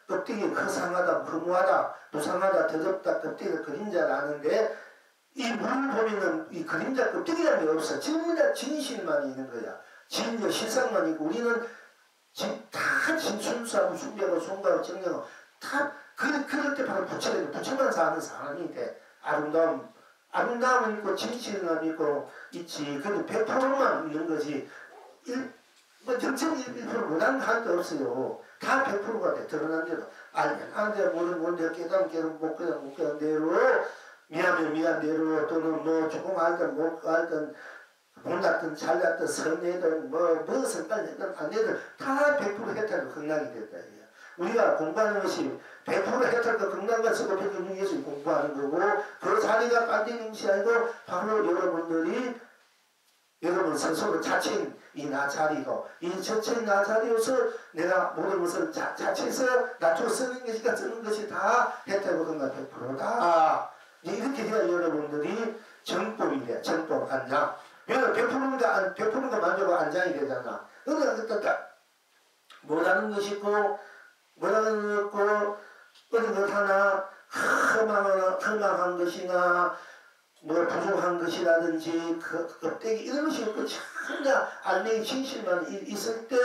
껍데기가 허상하다, 허무하다, 무상하다, 더럽다, 껍데기가 그림자라는데 이 물을 보면은 이 그림자 껍데기라는 게 없어. 전부 다 진실만 있는 거야. 진여 실상만 있고 우리는 다 진순수하고 숭배하고 송가하고 정령하고 다 그럴 때 바로 부처만 사는 사람이 돼. 아름다움은 있고 진실은 있고 있지. 그래도 100%만 있는 거지. 뭐 0.1% 못한 게 없어요. 다 100%가 돼. 드러난 대로. 알면 안 돼. 모르는 깨달으면 못 깨달은 대로. 미안 대로 또는 뭐 조금 알든 못 알든 몰랐든 잘났든 선내든 무엇을 빨리든 안 내든 다 100% 해탈도 극락이 됐다. 우리가 공부하는 것이 100% 해탈도 극락과 쓰고 100% 위해서 공부하는 거고 그 자리가 딴데는 것이 아니고 바로 여러분들이 여러분 스스로 자칭 이 나 자리로 이 자칭 나 자리로서 내가 모든 것을 자체에서 낮춰 쓰는 것이 다 해탈도 극락 100%다. 이렇게 해야 여러분들이 정법이 돼. 정법 안장. 왜냐면 100%가 만족하고 안장이 되잖아. 그러니까 못하는 것이 있고 못하는 것 있고 어느 것 하나 험악한 것이나 뭐 부족한 것이라든지 그 껍데기 이런 것이 없고 전혀 알맹이 진실만 있을 때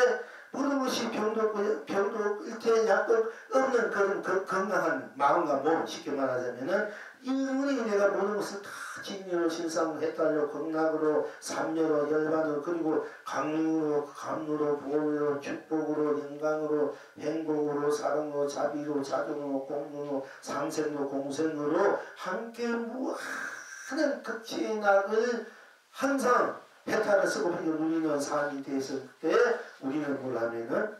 모든 것이 병도 일체 약도 없는 그런 건강한 마음과 몸 쉽게 말하자면은 인문이 내가 모든 것을 다 진리로 신상으로 해탈로 극락으로 삼려로 열반으로 그리고 감루로 보호로 축복으로 영광으로 행복으로 사랑으로 자비로 자중으로 공로로 상생으로 공생으로 함께 무한한 극진학을 항상 해탈을 쓰고 누리는 삶이 되었을 때 우리는 뭘 하면은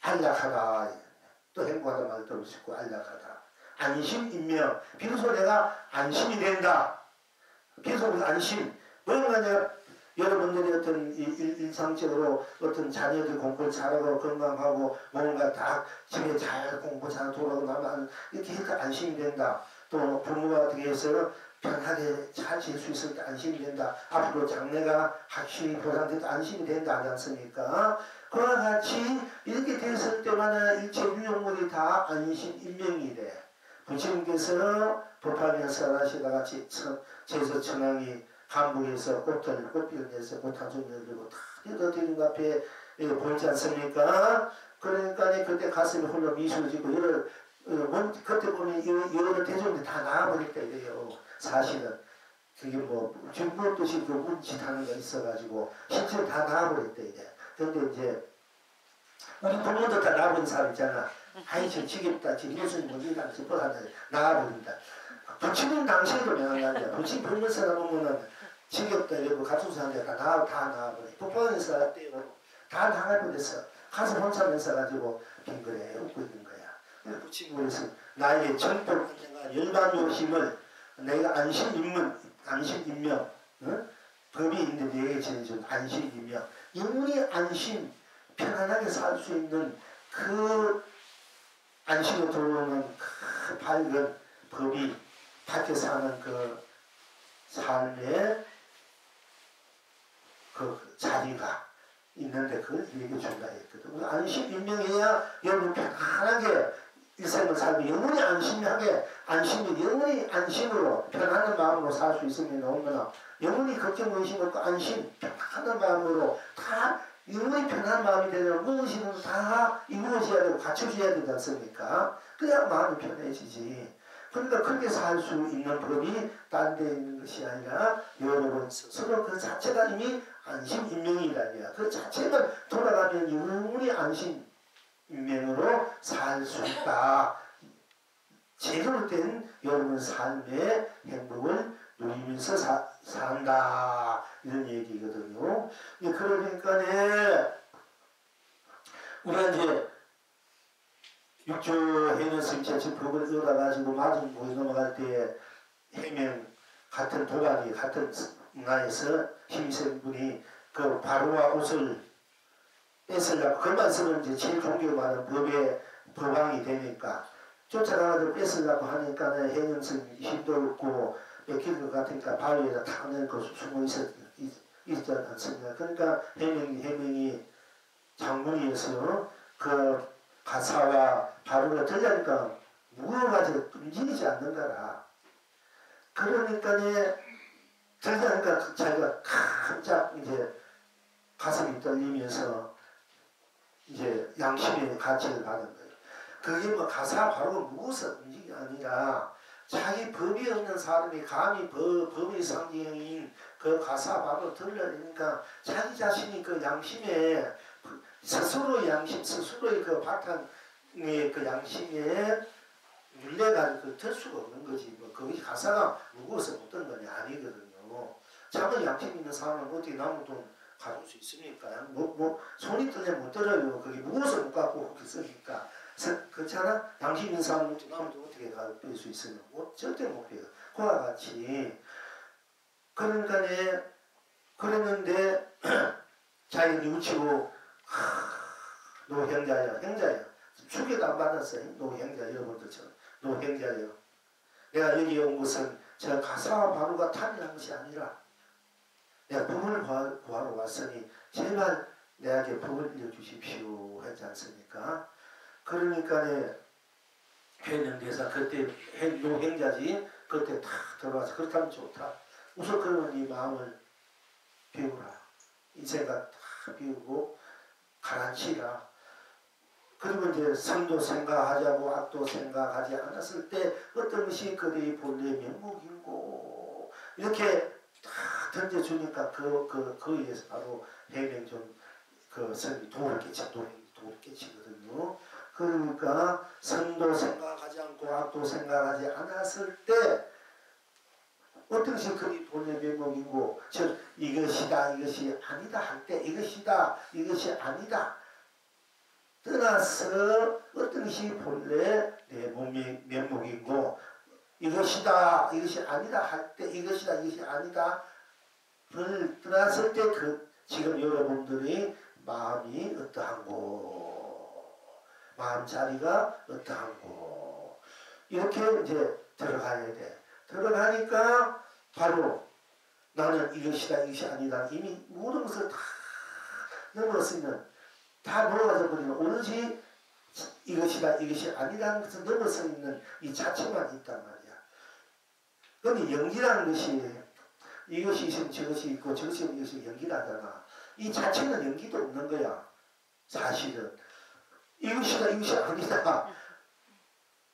안락하다. 또 행복하다 말 들으시고 안락하다. 안심, 인명. 비로소 내가 안심이 된다. 비로소 안심. 뭔가 내가 여러분들이 어떤 일상적으로 어떤 자녀들 공부를 잘하고 건강하고 뭔가 다 집에 잘 공부 잘 돌아오고 나면 이렇게 하니까 안심이 된다. 또 부모가 어떻게 해서 편하게 잘 지낼 수 있을 때 안심이 된다. 앞으로 장래가 확실히 보장돼도 안심이 된다 하지 않습니까? 그와 같이 이렇게 됐을 때마다 일체 유용물이 다 안심, 인명이 돼. 부처님께서 법화면서 하시다가 제서 천왕이 감북에서 꽃비를 내서 꽃한송을 들고 다 대중 앞에 보이지 않습니까? 그러니까 그때 가슴이 홀로 미소를 짓고 그때 보면 여러 대중들이 다 나와버렸다 이래요. 사실은 그게 뭐 중국 뜻이 그 운짓하는 거 있어가지고 실제로 다 나와버렸다 이래. 근데 이제 우리 부모도 다 나와버린 사람 있잖아. 아이 저 지겹다 지금 무슨 뭐지가 싶어서 나와버린다. 부처님 당시에도 명한다. 부처님 병문사 나오면은 지겹다 이러고 같은 사람들 다 나와버려. 북방에서 할 때 다 나와버렸어. 가서 혼자 면서가지고 빙그레 웃고 있는 거야. 부처님께서 나에게 정법 내가 열반 욕심을 내가 안심인명 법이 있는데 내게 전해준 안심인명 영원히 안심 편안하게 살 수 있는 그 안심으로 들어오는 그 밝은 법이 밖에 사는 그 삶의 그 자리가 있는데 그걸 얘기해 준다 했거든. 안심 인명해야 여러분 편안하게 일생을 살고 영원히 영원히 안심으로 편안한 마음으로 살 수 있으면 얼마나 영원히 걱정 의심 없고 안심 편안한 마음으로 다 영원히 편안한 마음이 되려면 무엇이든 다 이루어져야 되고 갖춰져야 되지 않습니까? 그래야 마음이 편해지지. 그러니까 그렇게 살 수 있는 법이 딴 데 있는 것이 아니라 여러분 스스로 그 자체가 이미 안심인명이라니야. 그 자체만 돌아가면 영원히 안심인명으로 살 수 있다. 제대로 된 여러분 삶의 행복을 누리면서 산다. 이런 얘기거든요. 그러니까 우리가 이제 육조 해녀스님 제칠 법을 얻어가지고 마중보에 넘어갈 때 해명 같은 도가니 같은 문화에서 힘센 분이 그 바로와 옷을 뺏으려고 그만 쓰면 이제 제일 존경받는 법의 법왕이 되니까 쫓아가가지고 뺏으려고 하니까 해녀스님 힘도 없고 뺏길 것 같으니까 바위에다 탁 내고 숨어 있지 않습니까? 그러니까 해명이 장군이어서 그 가사와 바로가 들려니까 무거워가지고 움직이지 않는 거라. 그러니까 들려니까 자기가 깜짝 이제 가슴이 떨리면서 이제 양심의 가치를 받은 거예요. 그게 뭐 가사 바로가 무거워서 움직이 게 아니라 자기 법이 없는 사람이 감히 법의 상징인 그 가사 바로 들려니까 자기 자신이 그 양심에 스스로의 양심, 스스로의 그 바탕의 그 양심에 눌려가지고 들 수가 없는 거지. 뭐 거기 가사가 무거워서 못 듣는 건 아니거든요. 작은 양심 있는 사람은 어떻게 남의 돈 가질 수 있습니까? 손이 떨리면 못 들어요. 그게 무거워서 못 갖고 있으니까. 그렇잖아? 양심 있는 사람은 남의 돈 어떻게 가질 수 있으면 절대 못 해요. 그와 같이. 그러니까 그랬는데 자기 뉘우치고 노행자예요. 축에도 안 받았어요. 노행자 여러분들처럼. 노행자예요. 내가 여기 온 것은 저 가사와 바로가 탐이라는 것이 아니라 내가 법을 구하러 왔으니 제발 내게 법을 일러주십시오 했지 않습니까? 그러니까 회명대사 그때 노행자지 그때 탁 들어와서 그렇다면 좋다. 우선 그러면 네 마음을 비우라. 이 생각 다 비우고 가라앉히라. 그리고 이제 선도 생각하자고 악도 생각하지 않았을 때 어떤 것이 그대의 본래 면목인고 이렇게 다 던져주니까 그에 의해서 바로 해명전 그 선이 도를 깨치거든요. 그러니까 선도 생각하지 않고 악도 생각하지 않았을 때 어떤 것이 그의 본래 면목이고 즉 이것이다 이것이 아니다 할 때 이것이다 이것이 아니다 떠나서 어떤 것이 본래 내 몸의 면목이고 이것이다 이것이 아니다 할 때 이것이다 이것이 아니다 를 떠났을 때 그 지금 여러분들의 마음이 어떠한고 마음자리가 어떠한고 이렇게 이제 들어가야 돼. 들어가니까 바로 나는 이것이다 이것이 아니다 이미 모든 것을 다 넘어서면 다 넘어가져 버리면 오로지 이것이다 이것이 아니라는 것을 넘어서 있는 이 자체만 있단 말이야. 그런데 연기라는 것이 이것이 있으면 저것이 있고 저것이 있으면 이것이 연기라잖아. 이 자체는 연기도 없는 거야. 사실은 이것이다 이것이 아니다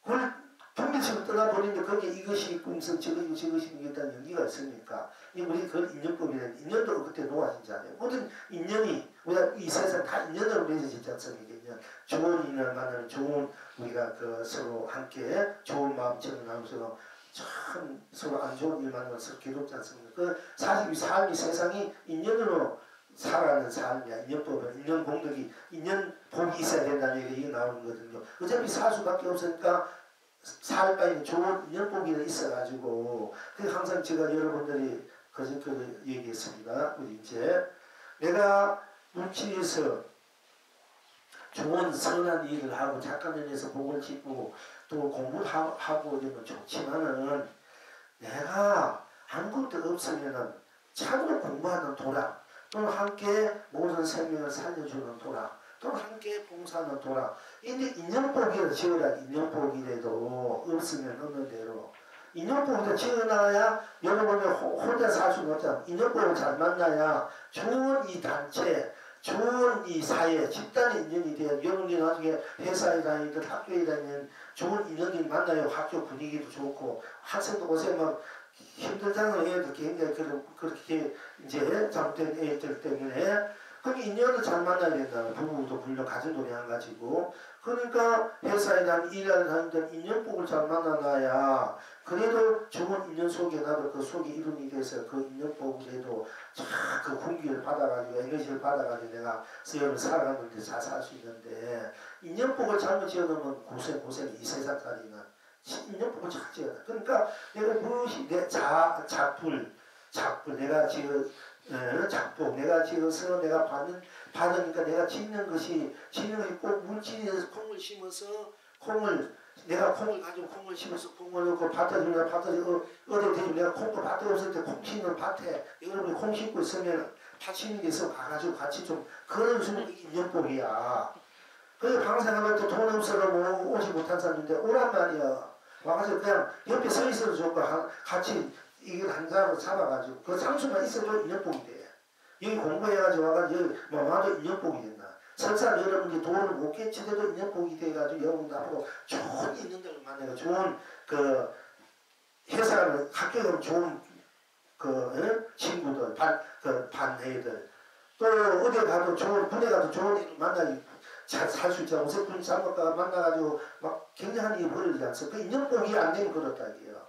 그걸 분별심을 떠나버리는데 거기에 이것이 있고 무슨 저것이 있다는 연기가 있으니까 우리 그걸 인연법이라는 인연도 그때 놓아진 자예요. 모든 인연이 우리가 이 세상 다 인연으로 맺어지지 않습니까? 인연. 좋은 인연을 만나는 좋은 우리가 그 서로 함께 좋은 마음처럼 나누면서 참 서로 안 좋은 일 만나면 서로 괴롭지 않습니까? 그 사실 이 삶이 세상이 인연으로 살아가는 삶이야. 인연법은 인연 공덕이 인연 복이 있어야 된다는 얘기가 나오는 거거든요. 어차피 살 수밖에 없으니까 살 바에는 좋은 인연복이 있어가지고 항상 제가 여러분들이 그저께 얘기했습니다. 우리 이제 내가 물질에서 좋은 선한 일을 하고 착한 일에서 복을 짓고 또 공부를 하고 이러면 좋지만은 내가 아무것도 없으면은 참으로 공부하는 도라 또는 함께 모든 생명을 살려주는 도라 또는 함께 봉사하는 도라. 근데 인연복이라 지어라. 인연복이라도 없으면 없는 대로 인연복을 지어놔야 여러분이 혼자 살 수는 없잖아. 인연복을 잘 만나야 좋은 이 단체 좋은 이 사회 집단의 인연이 돼야 여러분이 나중에 회사에 다니든 학교에 다니는 좋은 인연이 만나요. 학교 분위기도 좋고 학생도 고생 막 힘들잖아요. 애들 굉장히 그렇게 이제 잘못된 애들 때문에 그럼 인연을 잘 만나야 된다. 부부도 불려 가정도 마찬가지고 그러니까 회사에 다니든 일하러 다니든 인연복을 잘 만나놔야 그래도 좋은 인연 속에 나도 그 속에 이름이 돼서 그 인연복으로도 그 공기를 받아가지고 에너지를 받아가지고 내가 여러분 살아가는데 잘 살 수 있는데 인연복을 잘못 지어놓으면 고생이 이 세상살이는 인연복을 잘 지어야 돼. 그러니까 내가 무엇이 내 작불 내가 지금 작복 내가 지어서 내가 받으니까 내가 짓는 것이 꼭 물질에서 콩을 심어서 내가 콩을 가지고 콩을 심어서 콩을 넣고 밭에 주면 밭에 어디 대면 내가 콩도 밭에 없을 때 콩 심는 밭에 여러분이 콩 심고 있으면 밭 심는 데 있어 가가지고 같이 좀 그런 식으로 인연복이야. 그 방생할 때 돈 없어서 뭐 오지 못한 사람인데 오란 말이야. 와가지고 그냥 옆에 서 있어도 좋고 같이 이걸 한 사람을 잡아가지고 그 상수만 있어도 인연복이 돼. 여기 공부해가지고 와가지고 여기 뭐 와도 인연복이 된다. 설사 여러분이 돈을 못 깨치더라도 인연복이 돼가지고 여러분 앞으로 좋은 인연들을 만나고 좋은 그 회사를 학교 가면 좋은 그 친구들 반애들 또 어디 가도 좋은 군에 가도 좋은 애를 만나기 잘 살 수 있잖아. 오세훈 장학가 만나가지고 막 굉장한 일이 벌어지지 않습니까? 그 인연복이 안 되면 그렇다 이게요.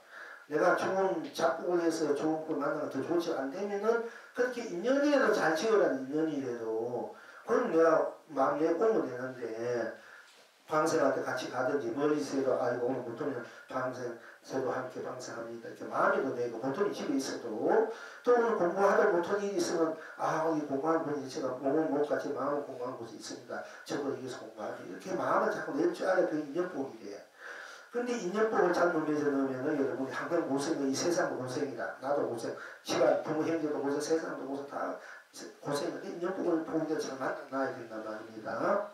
내가 좋은 작곡을 해서 좋은 걸 만나가 더 좋지 안 되면은 그렇게 인연이라도 잘 지어라는 인연이라도 그럼 내가 마음에 오면 되는데 방생할 때 같이 가든지 멀리서도 아이고 오늘 보통은 방생서도 함께 방생합니다 이렇게 마음에도 내고 보통이 집에 있어도 또 오늘 공부하다 못한 일이 있으면 이 공부하는 분이 제가 몸은 못 같이 마음은 공부하는 곳이 있습니다. 저도 여기서 공부하지 이렇게 마음을 자꾸 낼 줄 알아야 그 인연복이 돼. 근데 인연복을 잘못해서 넣으면은 여러분이 항상 고생은 이 세상 고생이다. 나도 고생, 집안 부모 형제도 고생, 세상도 고생 다 고생인데 인연복을 보기에 잘 만나야 된단 말입니다.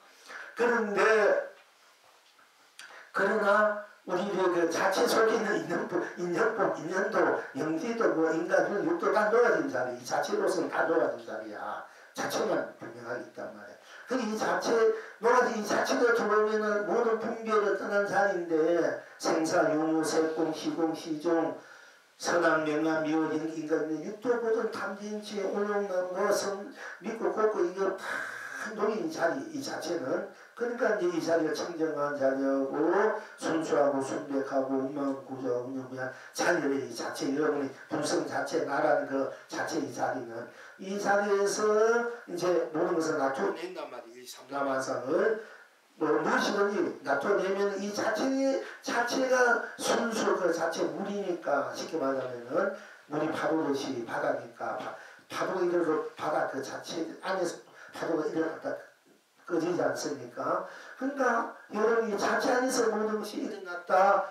그러나 우리의 그 자체 속에 있는 인연복, 인연도, 영지도, 뭐 인간도, 육도 다 놓아진 자리, 이 자체로서는 다 놓아진 자리야. 자체만 분명하게 있단 말이야. 근데 이 자체, 놓아진 이 자체가 들어오면은 모든 분별을 떠난 자리인데 생사, 유무, 색공, 시공, 시종, 선악, 명암, 미워, 연기, 인간, 육도, 보존, 탐진치, 올용남, 뭐성, 믿고 걷고 이거 다 놓인 자리, 이 자체는 그러니까 이제 이 자리가 청정한 자리하고 순수하고 순백하고 운명구조 운영구한 자리의 이 자체 여러분이 불성 자체 나라는 그 자체 이 자리는 이 자리에서 이제 모든 것을 놔둬낸단 말이에요. 이 삼라만상을 무엇이든지 놔둬내면 이 자체가 순수 그 자체 물이니까 쉽게 말하면은 물이 파도듯이 바다니까 파도가 일어나 바다 그 자체 안에서 파도가 일어났다 꺼지지 않습니까? 그러니까 여러분이 자체 안에서 모든 것이 일어났다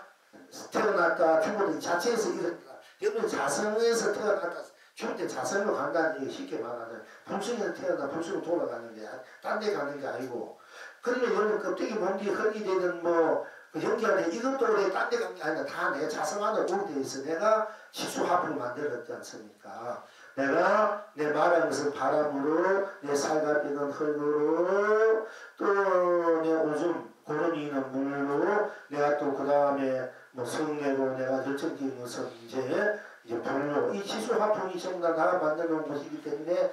태어났다 죽어도 자체에서 일어났다 여러분 자성에서 태어났다 죽을 때 자성으로 간다는 얘기 쉽게 말하면 불성에서 태어나 불성으로 돌아가는데 딴 데 가는 게 아니고 그러면 여러분 껍데기 몸뒤 흙이 되든 뭐 그 연기할 때 이것도 그래 딴 데 간 게 아니라 다 내 자성 안에 오게 돼 있어. 내가 시수합을 만들었지 않습니까? 내가 내 말하는 것을 바람으로 내 살갑이는 흙으로 또 내 오줌 고름이 있는 물로 내가 또 그 다음에 뭐 성내로 내가 결정적인 것은 이제 불로 이 시수화풍이 전부 다 나가 만들어놓은 곳이기 때문에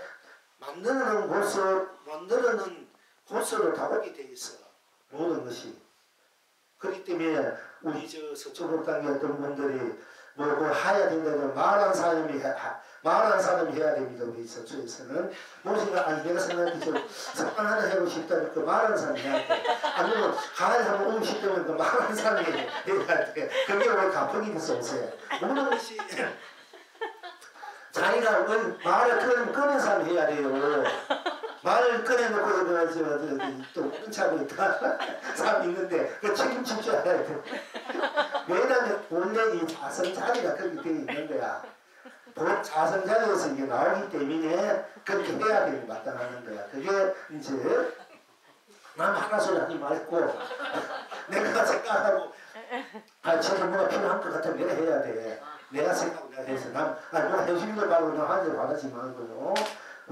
만들어놓은 곳으로 다 오게 돼 있어. 모든 것이. 그렇기 때문에 우리 서초국 땅에 어떤 분들이 뭐 해야 된다고 말한 사람이 해야 됩니다. 우리 서초에서는 무엇인가 내가 생각하기 좀 사건 하나 해보고 싶다면 그 말한 사람이 해야 돼. 아니면 가을 한번 오고 싶다면 그 말한 사람이 해야 돼. 그게 왜 가풍이 돼서 오세요. 모든 것이 자기가 말을 꺼낸 사람이 해야 돼요. 말을 꺼내놓고 또 끊자고 있다 사람 있는데 그 책임질 줄 알아야 돼. 왜냐하면 원래 이 자성자리가 그렇게 되어 있는 거야. 본 자성자리에서 이게 나오기 때문에 그렇게 해야 되는 마땅하는 거야. 그게 이제 남 하나 소리 하지 말고 내가 생각하고 저게 뭐가 필요한 것 같으면 내가 해야 돼. 내가 생각하고 내가 해서 누가 해주는 말고 나 하지 말하지 말고요.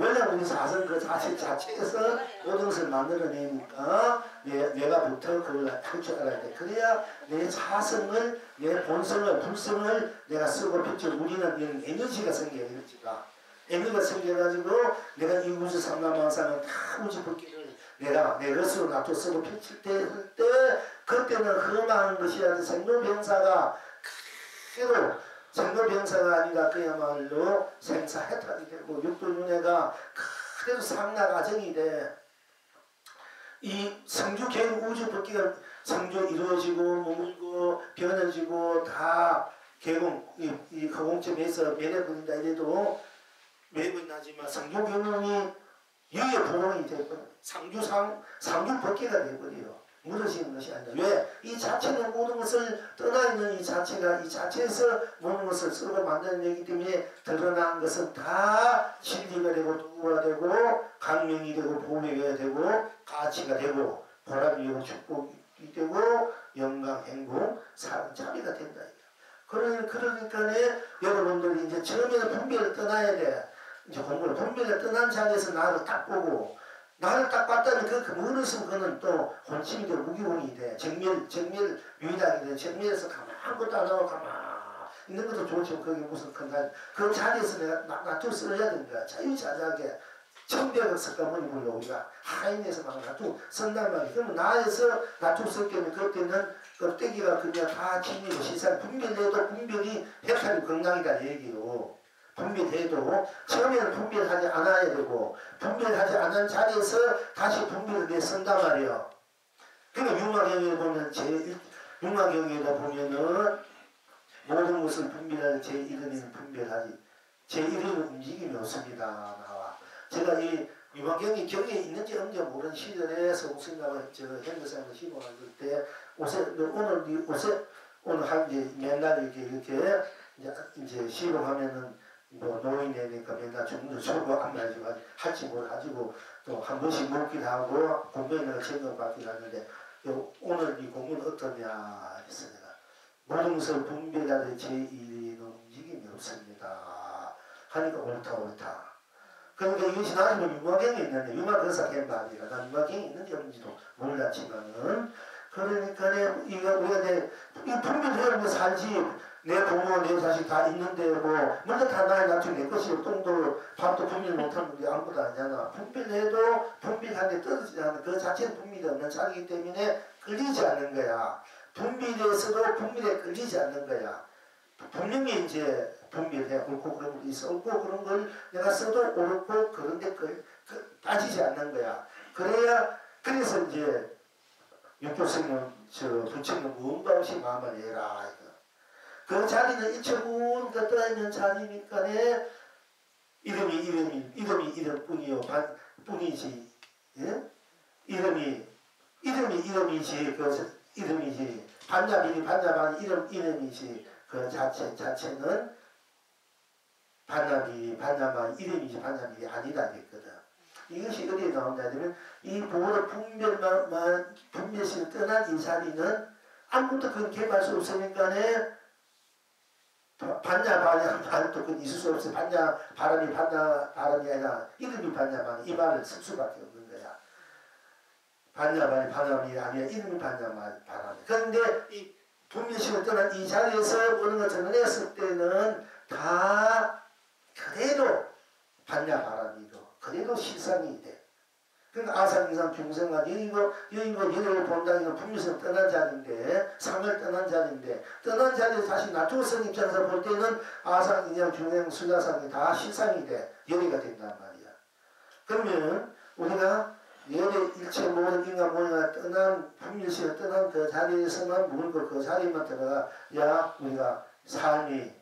왜냐면 우리 자성 그 자체에서 모든 것을 만들어내니까 내가부터 그걸 할 줄 알아야 돼. 그래야 내 자성을, 내 본성을, 불성을 내가 쓰고 펼쳐 우리는 이런 에너지가 생겨요. 에너지가 생겨가지고 내가 이 우주 삼라만상을 다 우주 법기를 내가 내 것으로 놔둬 쓰고 펼칠 때 그때는 험한 것이라도 생로병사가 그대로 생로병사가 아니라 그야말로 생사해탈이 되고 육도윤회가 그대로 상나가정이 돼. 이 성주 개국 우주 법기가 성주 이루어지고 머물고 변해지고 다 개공 이 허공점에서 매래버린다 이래도 매번 나지만 성주 개공이 유의 부흥이 되고 상주 법기가 되어버려요. 무너지는 것이 아니라 왜? 이 자체는 모든 것을 떠나있는 이 자체가 이 자체에서 모든 것을 쓰고 만들어내기 때문에 드러난 것은 다 진리가 되고 도구가 되고 강명이 되고 보배가 되고 가치가 되고 보람이고 축복이 되고 영광, 행복, 사랑, 자비가 된다. 그러니까 여러분들이 이제 처음에는 분별을 떠나야 돼. 이제 공부를 분별을 떠난 자리에서 나를 딱 보고 나를 딱 봤다면 그 무릇은 그는 또 혼침이 되고 무기공이 돼. 정밀 유일하게 돼. 정밀에서 가만 아무것도 안 하고 가만 있는 것도 좋지만 그게 무슨 그 자리에서 내가 나투 써야 되는 거야. 자유자재하게 청백을 석가모니 불러 우리가 하인에서 막 나투 쓴단 말이야. 그러면 나에서 나투 썼기에는 그때는 껍데기가 그냥 다 진리고 시상 분별해도 분별이 해탈이 건강이다 얘기로. 분별해도 처음에는 분별하지 않아야 되고 분별하지 않은 자리에서 다시 분별을 쓴단 말이에요. 그러니까 융화경에 보면 융화경에다 보면은 모든 것을 분별하지 제1은인 분별하지 제1은 움직임이 없습니다. 나와. 제가 이 융화경이 경에 있는지 없는지 모르는 시절에 성승감을 현대사에서 시공할 때 오늘 한 맨날 이렇게 이제 시공하면은 뭐 노인이니까 맨날 주문도 주고 안 가지고 할지 뭘 가지고 또 한 번씩 먹기도 하고 공부에는 점검받기도 하는데 오늘 이 공부는 어떠냐 했어 내가 모든 것을 분별하는 제1의 움직임이 없습니다 하니까 옳다 그러니까 이것이 나중에 융화경에 있는데 융화거사 겐바디가 난 융화경이 있는지 없는지도 몰랐지만은 그러니까 우리가 이제 이 분별하는 거 살지 내 부모, 내 자식 다 있는데 먼저 다 나의 나중에 내 것이 똥도 밥도 분별 못하는 게 아무것도 아니잖아. 분별해도 분별하는데 떨어지지 않는 그 자체는 분별이 없는 자리이기 때문에 끌리지 않는 거야. 분별에서도 분별에 끌리지 않는 거야. 분명히 이제 분별해. 옳고 그런 게 있어. 옳고 그런 걸 내가 써도 옳고 그런데 빠지지 않는 거야. 그래서 이제 육교생은 부처는 무언가 없이 마음을 내라. 그 자리는 이처군 떠있는 자리니까네 이름이 이름뿐이요 뿐이지 예? 이름이지 그 이름이지 반야반이 이름이지 그 자체는 반야만 이름이지 반야밀이 아니다 했거든. 이것이 어디에 나온다 하면 이 보호의 분별심을 떠난 이 자리는 아무것도 그건 개발할 수 없으니까네 반야반도 그건 있을 수 없어. 바람이 아니라 이름이 반야반 이 말을 쓸 수밖에 없는 거야. 반야반이 아니라 이름이 반야반 바람이. 그런데 이 분별심을 떠난 이 자리에서 어느 것을 전했을 때는 다 그대로 반야바람이고 그대로 실상이 돼. 그러니까 아상인상 중생과 여인과 여인을 본다는 건 분별심을 떠난 자리인데 상을 떠난 자리인데 떠난 자리에서 다시 나투선 입장에서 볼 때는 아상인상 중생 수자상이 다 실상이 돼. 열애가 된단 말이야. 그러면 우리가 열애 일체 모든 인간 모두가 떠난 분별심을 떠난 그 자리에서만 물고 그 자리만 들어가 야 우리가 삶이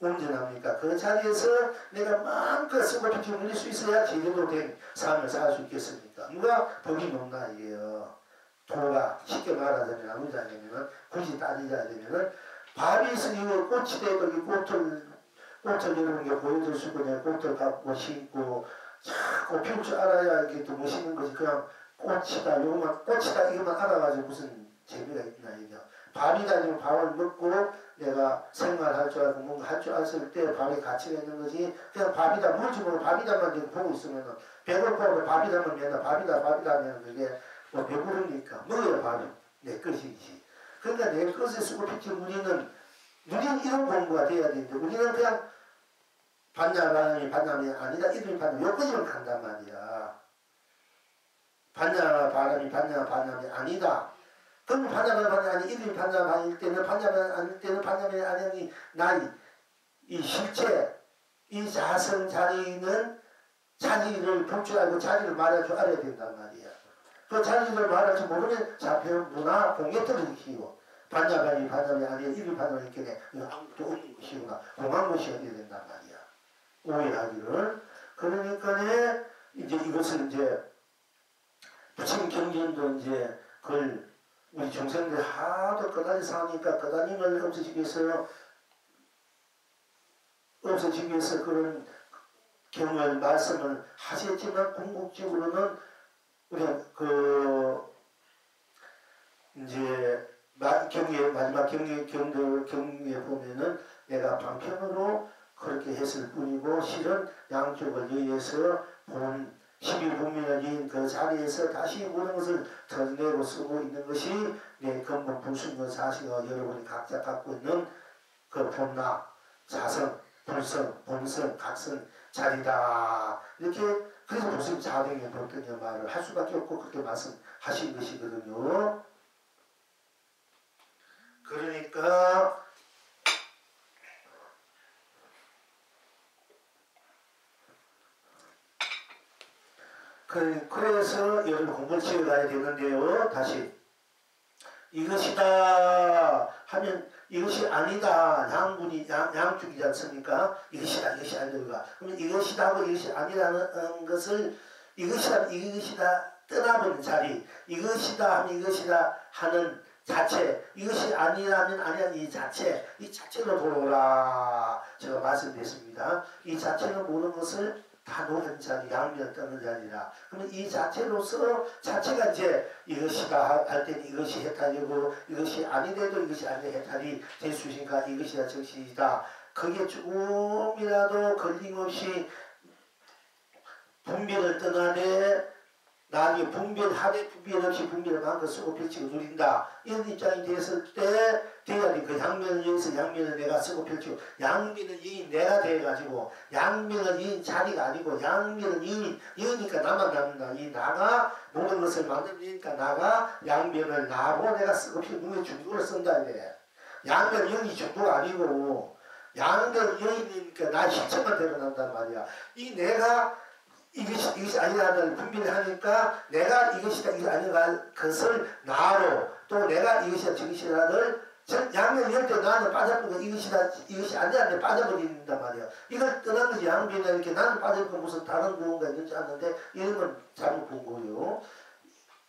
온전합니까? 그 자리에서 내가 마음껏 쓰고 빛이 물릴 수 있어야 제대로 된 삶을 살 수 있겠습니까? 누가 복이 높나 이게요. 도가 쉽게 말하자면 아무리 하냐면 굳이 따지자면은 밥이 있으니 꽃이 되고 이 꽃을 여러분께 보여줄 수 있고 내가 꽃을 갖고 심고 자꾸 피울 줄 알아야 이게 또 멋있는 거지. 그냥 꽃이다 이것만 알아가지고 무슨 재미가 있나 이게. 밥이다 아니면 밥을 먹고 내가 생활할 줄 알고 뭔가 할 줄 알았을 때 밥에 가치가 있는 거지. 그냥 밥이다 뭔지 모르고 밥이다만 보고 있으면 배고파도 밥이다만 맨날 밥이다 하면 그게 뭐 배부르니까 먹어야 밥이 내 것이지. 그러니까 내 것에 쓰고 빛을 우리는 이런 공부가 돼야 되는데 우리는 그냥 반야반이 아니다 이름이 반야 여기까지만 간단 말이야. 반야반이 아니다. 그럼 반야반이 아니 이름이 반야반일 때는 반야반이 아닐 때는 반야반이 아니 나이 이 실체 이 자성 자리는 자리를 볼 줄 알고 자리를 말할 줄 알아야 된단 말이야. 그 자리를 말할 줄 모르면 자폐문화 공예들을 일으키고 반야반이 아니 이름이 반야반이 있겠네. 이거 아무것도 없는 것이구나. 공한 것이 어디야 된단 말이야. 오해하기를. 그러니까 이제 이것을 이제 부처님 경전도 이제 그걸 우리 중생들 하도 그다지 사니까 그다님을 없애지기 위해서 그런 경을 말씀을 하셨지만 궁극적으로는 우리가 그 마지막 경리에 보면은 내가 방편으로 그렇게 했을 뿐이고 실은 양쪽을 의해서 본 11분면을 이은 그 자리에서 다시 모든 것을 드러내고 쓰고 있는 것이 내 근본 불순거 사실과 여러분이 각자 갖고 있는 그 본나, 자성, 불성, 본성, 각성 자리다. 이렇게 그래서 무슨 자등의 본등의 말을 할 수밖에 없고 그렇게 말씀하신 것이거든요. 그러니까 그래서 여러분 공부를 지어가야 되는데요. 다시 이것이다 하면 이것이 아니다. 양쪽이지 않습니까? 이것이다 이것이 아니다. 그러면 이것이다 하고 이것이 아니라는 것을 이것이다 떠나보는 자리, 이것이다 하면 이것이다 하는 자체, 이것이 아니라면 아니라는 이 자체로 돌아오라. 제가 말씀드렸습니다. 이 자체는 모든 것을 다 놓은 자리, 양면 떠는 자리라. 그러면 이 자체로서 자체가 이제 이것이다 할 때는 이것이 해탈이고 이것이 아니래도 이것이 아니래 해탈이 될 수 있으니까 이것이다 정신이다. 그게 조금이라도 걸림없이 분별을 떠나되 나중에 분별하되 분별 없이 분별을 마음껏 쓰고 펼치고 누린다. 이런 입장이 됐을 때 돼야지 그 양면을 위해서 양면을 내가 쓰고 펼치고 양면을 이인 내가 돼가지고 양면을 이인 자리가 아니고 양면을 이으니까 나만 남는다. 이 나가 모든 것을 만들니까 나가 양면을 나고 내가 쓰고 펼치고 중도를 쓴다 이래. 양면 이인이 중도가 아니고 양면 이인이니까 나 실체만 드러난단 말이야. 이 내가 이것이 아니라는 분별을 하니까 내가 이것이다 이것이 아니라 것을 나로 또 내가 이것이다 저것이라를 양면 이럴 때 나는 빠져버리고 이것이다 이것이 아니라는 데 빠져버린단 말이야. 이걸 떠난 것이 양면이 이렇게 나는 빠져버리고 무슨 다른 무언가 있는지 않는데 이런 건 잘못 본 거예요.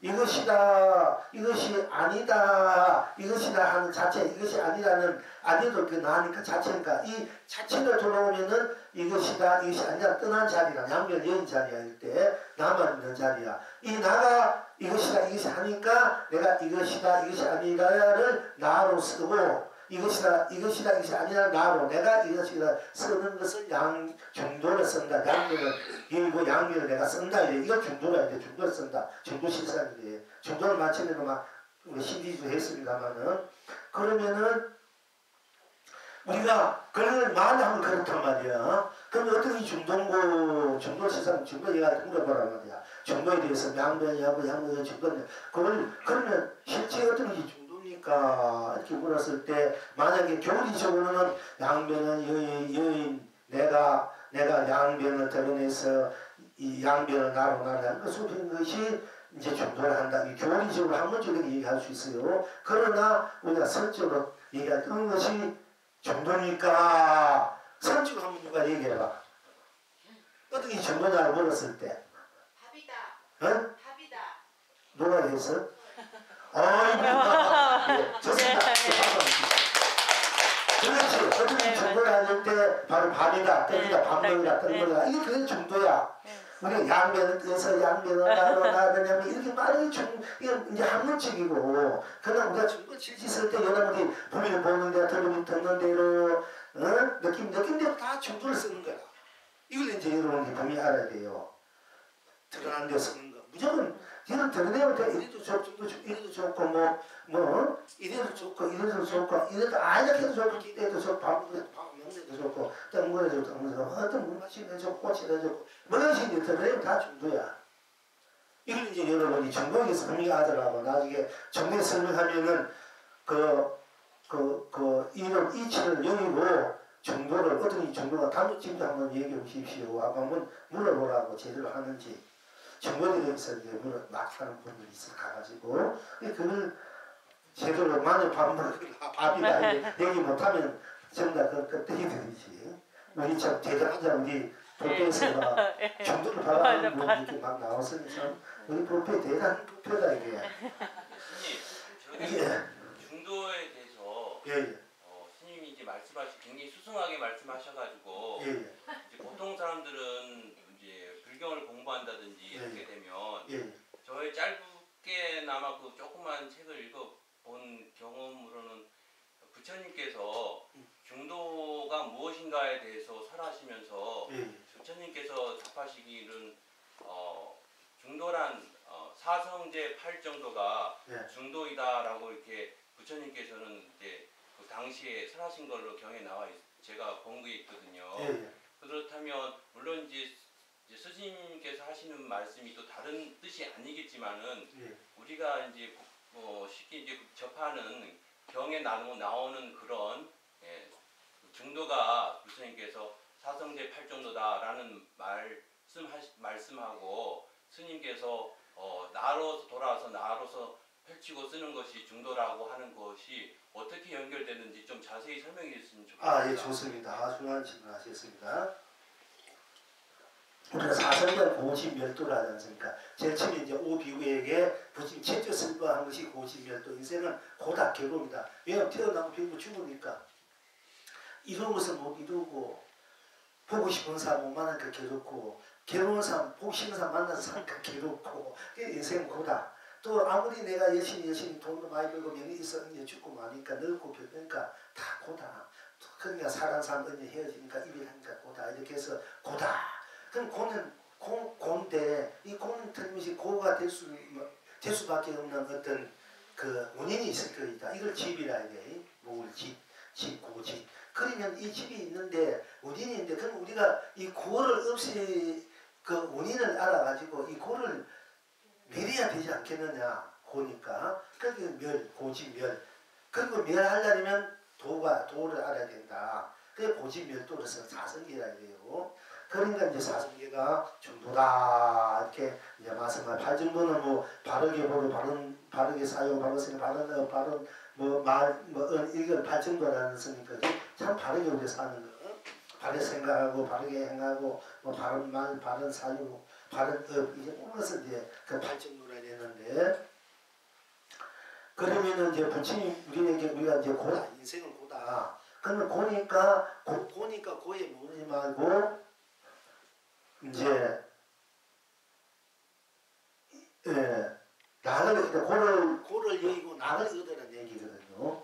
이것이다 이것이 아니다 이것이다 하는 자체 이것이 아니라는 아니도 그 나니까 자체니까 이 자체로 돌아오면은 이것이다 이것이 아니라 떠난 자리라 양면 여인 자리야. 이럴 때 나만 있는 자리야. 이 나가 이것이다 이것이 아니까 내가 이것이다 이것이 아니라를 나로 쓰고 이것이다 이것이 아니라 나로 내가 이것이다 쓰는 것을 중도를 쓴다. 양면을 이고 양면을 내가 쓴다. 이건 중도라 이제 중도를 쓴다. 중도 실상이래. 중도를 맞추면 막 신기주 했습니다만은 그러면은 우리가 그걸 말하면 그렇단 말이야. 그럼 어떻게 중도 실상 중도 얘가 물어보란 말이야. 중도에 대해서 양면이하고 양면의 중도는 그걸 그러면 실제 어떤 게 중도입니까? 이렇게 물었을 때 만약에 교리적으로는 양면은 여인 내가 양면을 드러내서 이 양면을 나로 나라는 것이 이제 중도를 한다. 이 교리적으로 학문적으로 얘기할 수 있어요. 그러나 우리가 설적으로 얘기하는 것이 정도니까 선지가 한번 누가 얘기해봐. 어떻게 정도냐고 물었을 때 답이다. 응? 답이다. 누가 했어? 아이고 예, 좋습니다. 그렇지. 어떻게 정도를 하는 때 바로 밥이다, 떡이다, 밥 먹이다, 떡 먹이다. 이게 그게 정도야. 우리가 양면을 떼서 양면을 나느냐면 이렇게 말이 이게 이제 학문적이고 그러나 우리가 정도 질질 때 여러분이 보는 데가 듣는 대로 느낀 대로 다 정도를 쓰는 거야. 이걸 이제 여러분이 분명히 알아야 돼요. 드러난 데 쓰는 거. 무조건 이런 드러내면 돼. 이래도 좋고 이래도 좋고 뭐 이래도 좋고 이래도 좋고 이래도 아약해도 좋고 기대도 좋고 밥 먹는 데 좋고 떡 먹는 데 좋고 어떤 물 마시는 데 좋고 꽃이 좋고 뭐든지 이제 드러내면 다 정도야. 이걸 이제 여러분이 정도에서 분명히 알아라고 나중에 정도에 설명하면은 이런 이치를 여기고 정도를 어떤 정도가 단도직입 한번 얘기해 보십시오. 한번 물어보라고 제대로 하는지. 정도에 대해서 이제 막 하는 분들이 있어 가가지고 그걸 제대로 만약 밥이다 얘기 못하면 전부 다 껍데기 들이지. 우리 참 대단하자 우리 불교에서 정도를 받아가는 분이 이렇게 막 나왔으니까 우리 불교 대단한 불교다 이게. 스님, 중도에 대해서 예. 스님이 이제 굉장히 수승하게 말씀하셔가지고 이제 보통 사람들은 이제 불경을 공부한다든지 이렇게 되면 저의 짧게나마 그 조그만 책을 본 경험으로는 부처님께서 중도가 무엇인가에 대해서 설하시면서 부처님께서 답하시기는 중도란 사성제 8정도가 중도이다라고 이렇게 부처님께서는 이제 그 당시에 설하신 걸로 경에 나와 제가 본 게 있거든요. 그렇다면 물론 이제 스님께서 하시는 말씀이 또 다른 뜻이 아니겠지만은 우리가 이제 쉽게 이제 접하는 경에 나오는 그런 중도가 부처님께서 사성제 8정도다라는 말씀하고 스님께서 나로서 돌아와서 나로서 펼치고 쓰는 것이 중도라고 하는 것이 어떻게 연결되는지 좀 자세히 설명해 주시면 좋겠습니다. 예, 좋습니다. 중요한 질문 하셨습니다. 우리가 사성제 고집멸도를 하지 않습니까? 제일 처음에 이제 오비구에게 부처님 최초 설법한 것이 고집멸도. 인생은 고다, 괴로움이다. 왜냐하면 태어나고 배우고 죽으니까 이루는 것을 못 이루고 보고 싶은 사람 못 만나니까 괴롭고 괴로운 사람 보고 싶은 사람 만나서 사니까 괴롭고 인생은 고다. 또 아무리 내가 열심히 돈도 많이 벌고 명이 있어 이제 죽고 마니까 늙고 병드니까 다 고다. 그러니까 사랑하는 사람 언제 헤어지니까 이별하니까 고다. 이렇게 해서 고다. 그럼 고는 고인데 이 고는 틀림없이 고가 될 수밖에 없는 어떤 그 원인이 있을 거이다. 이걸 집이라 이래. 뭘 집, 고집. 그러면 이 집이 있는데 원인이 있는데 그럼 우리가 이 고를 없이 그 원인을 알아가지고 이 고를 멸해야 되지 않겠느냐. 고니까. 그게 고집, 멸. 그리고 멸하려면 도를 알아야 된다. 그게 고집, 멸도로서 사성계라 이래요. 그러니까 이제 사성계가 중도다 이렇게 이제 말씀을 발정도는 뭐 바르게 보고 바르게 사용 바르게 이걸 발정도라는 쓰니까 참 바르게 우리 사는 거 바르게 생각하고 바르게 행하고 뭐 바른 말 바른 사유 바른 업 이제 모든 것을 이제 그 발정도라 되는데 그러면은 이제 부처님 우리에게 우리가 이제 고다 인생은 고다. 그러면 고니까 고에 모르지 말고 이제 고를 여의고 낙을 얻으라는 얘기거든요.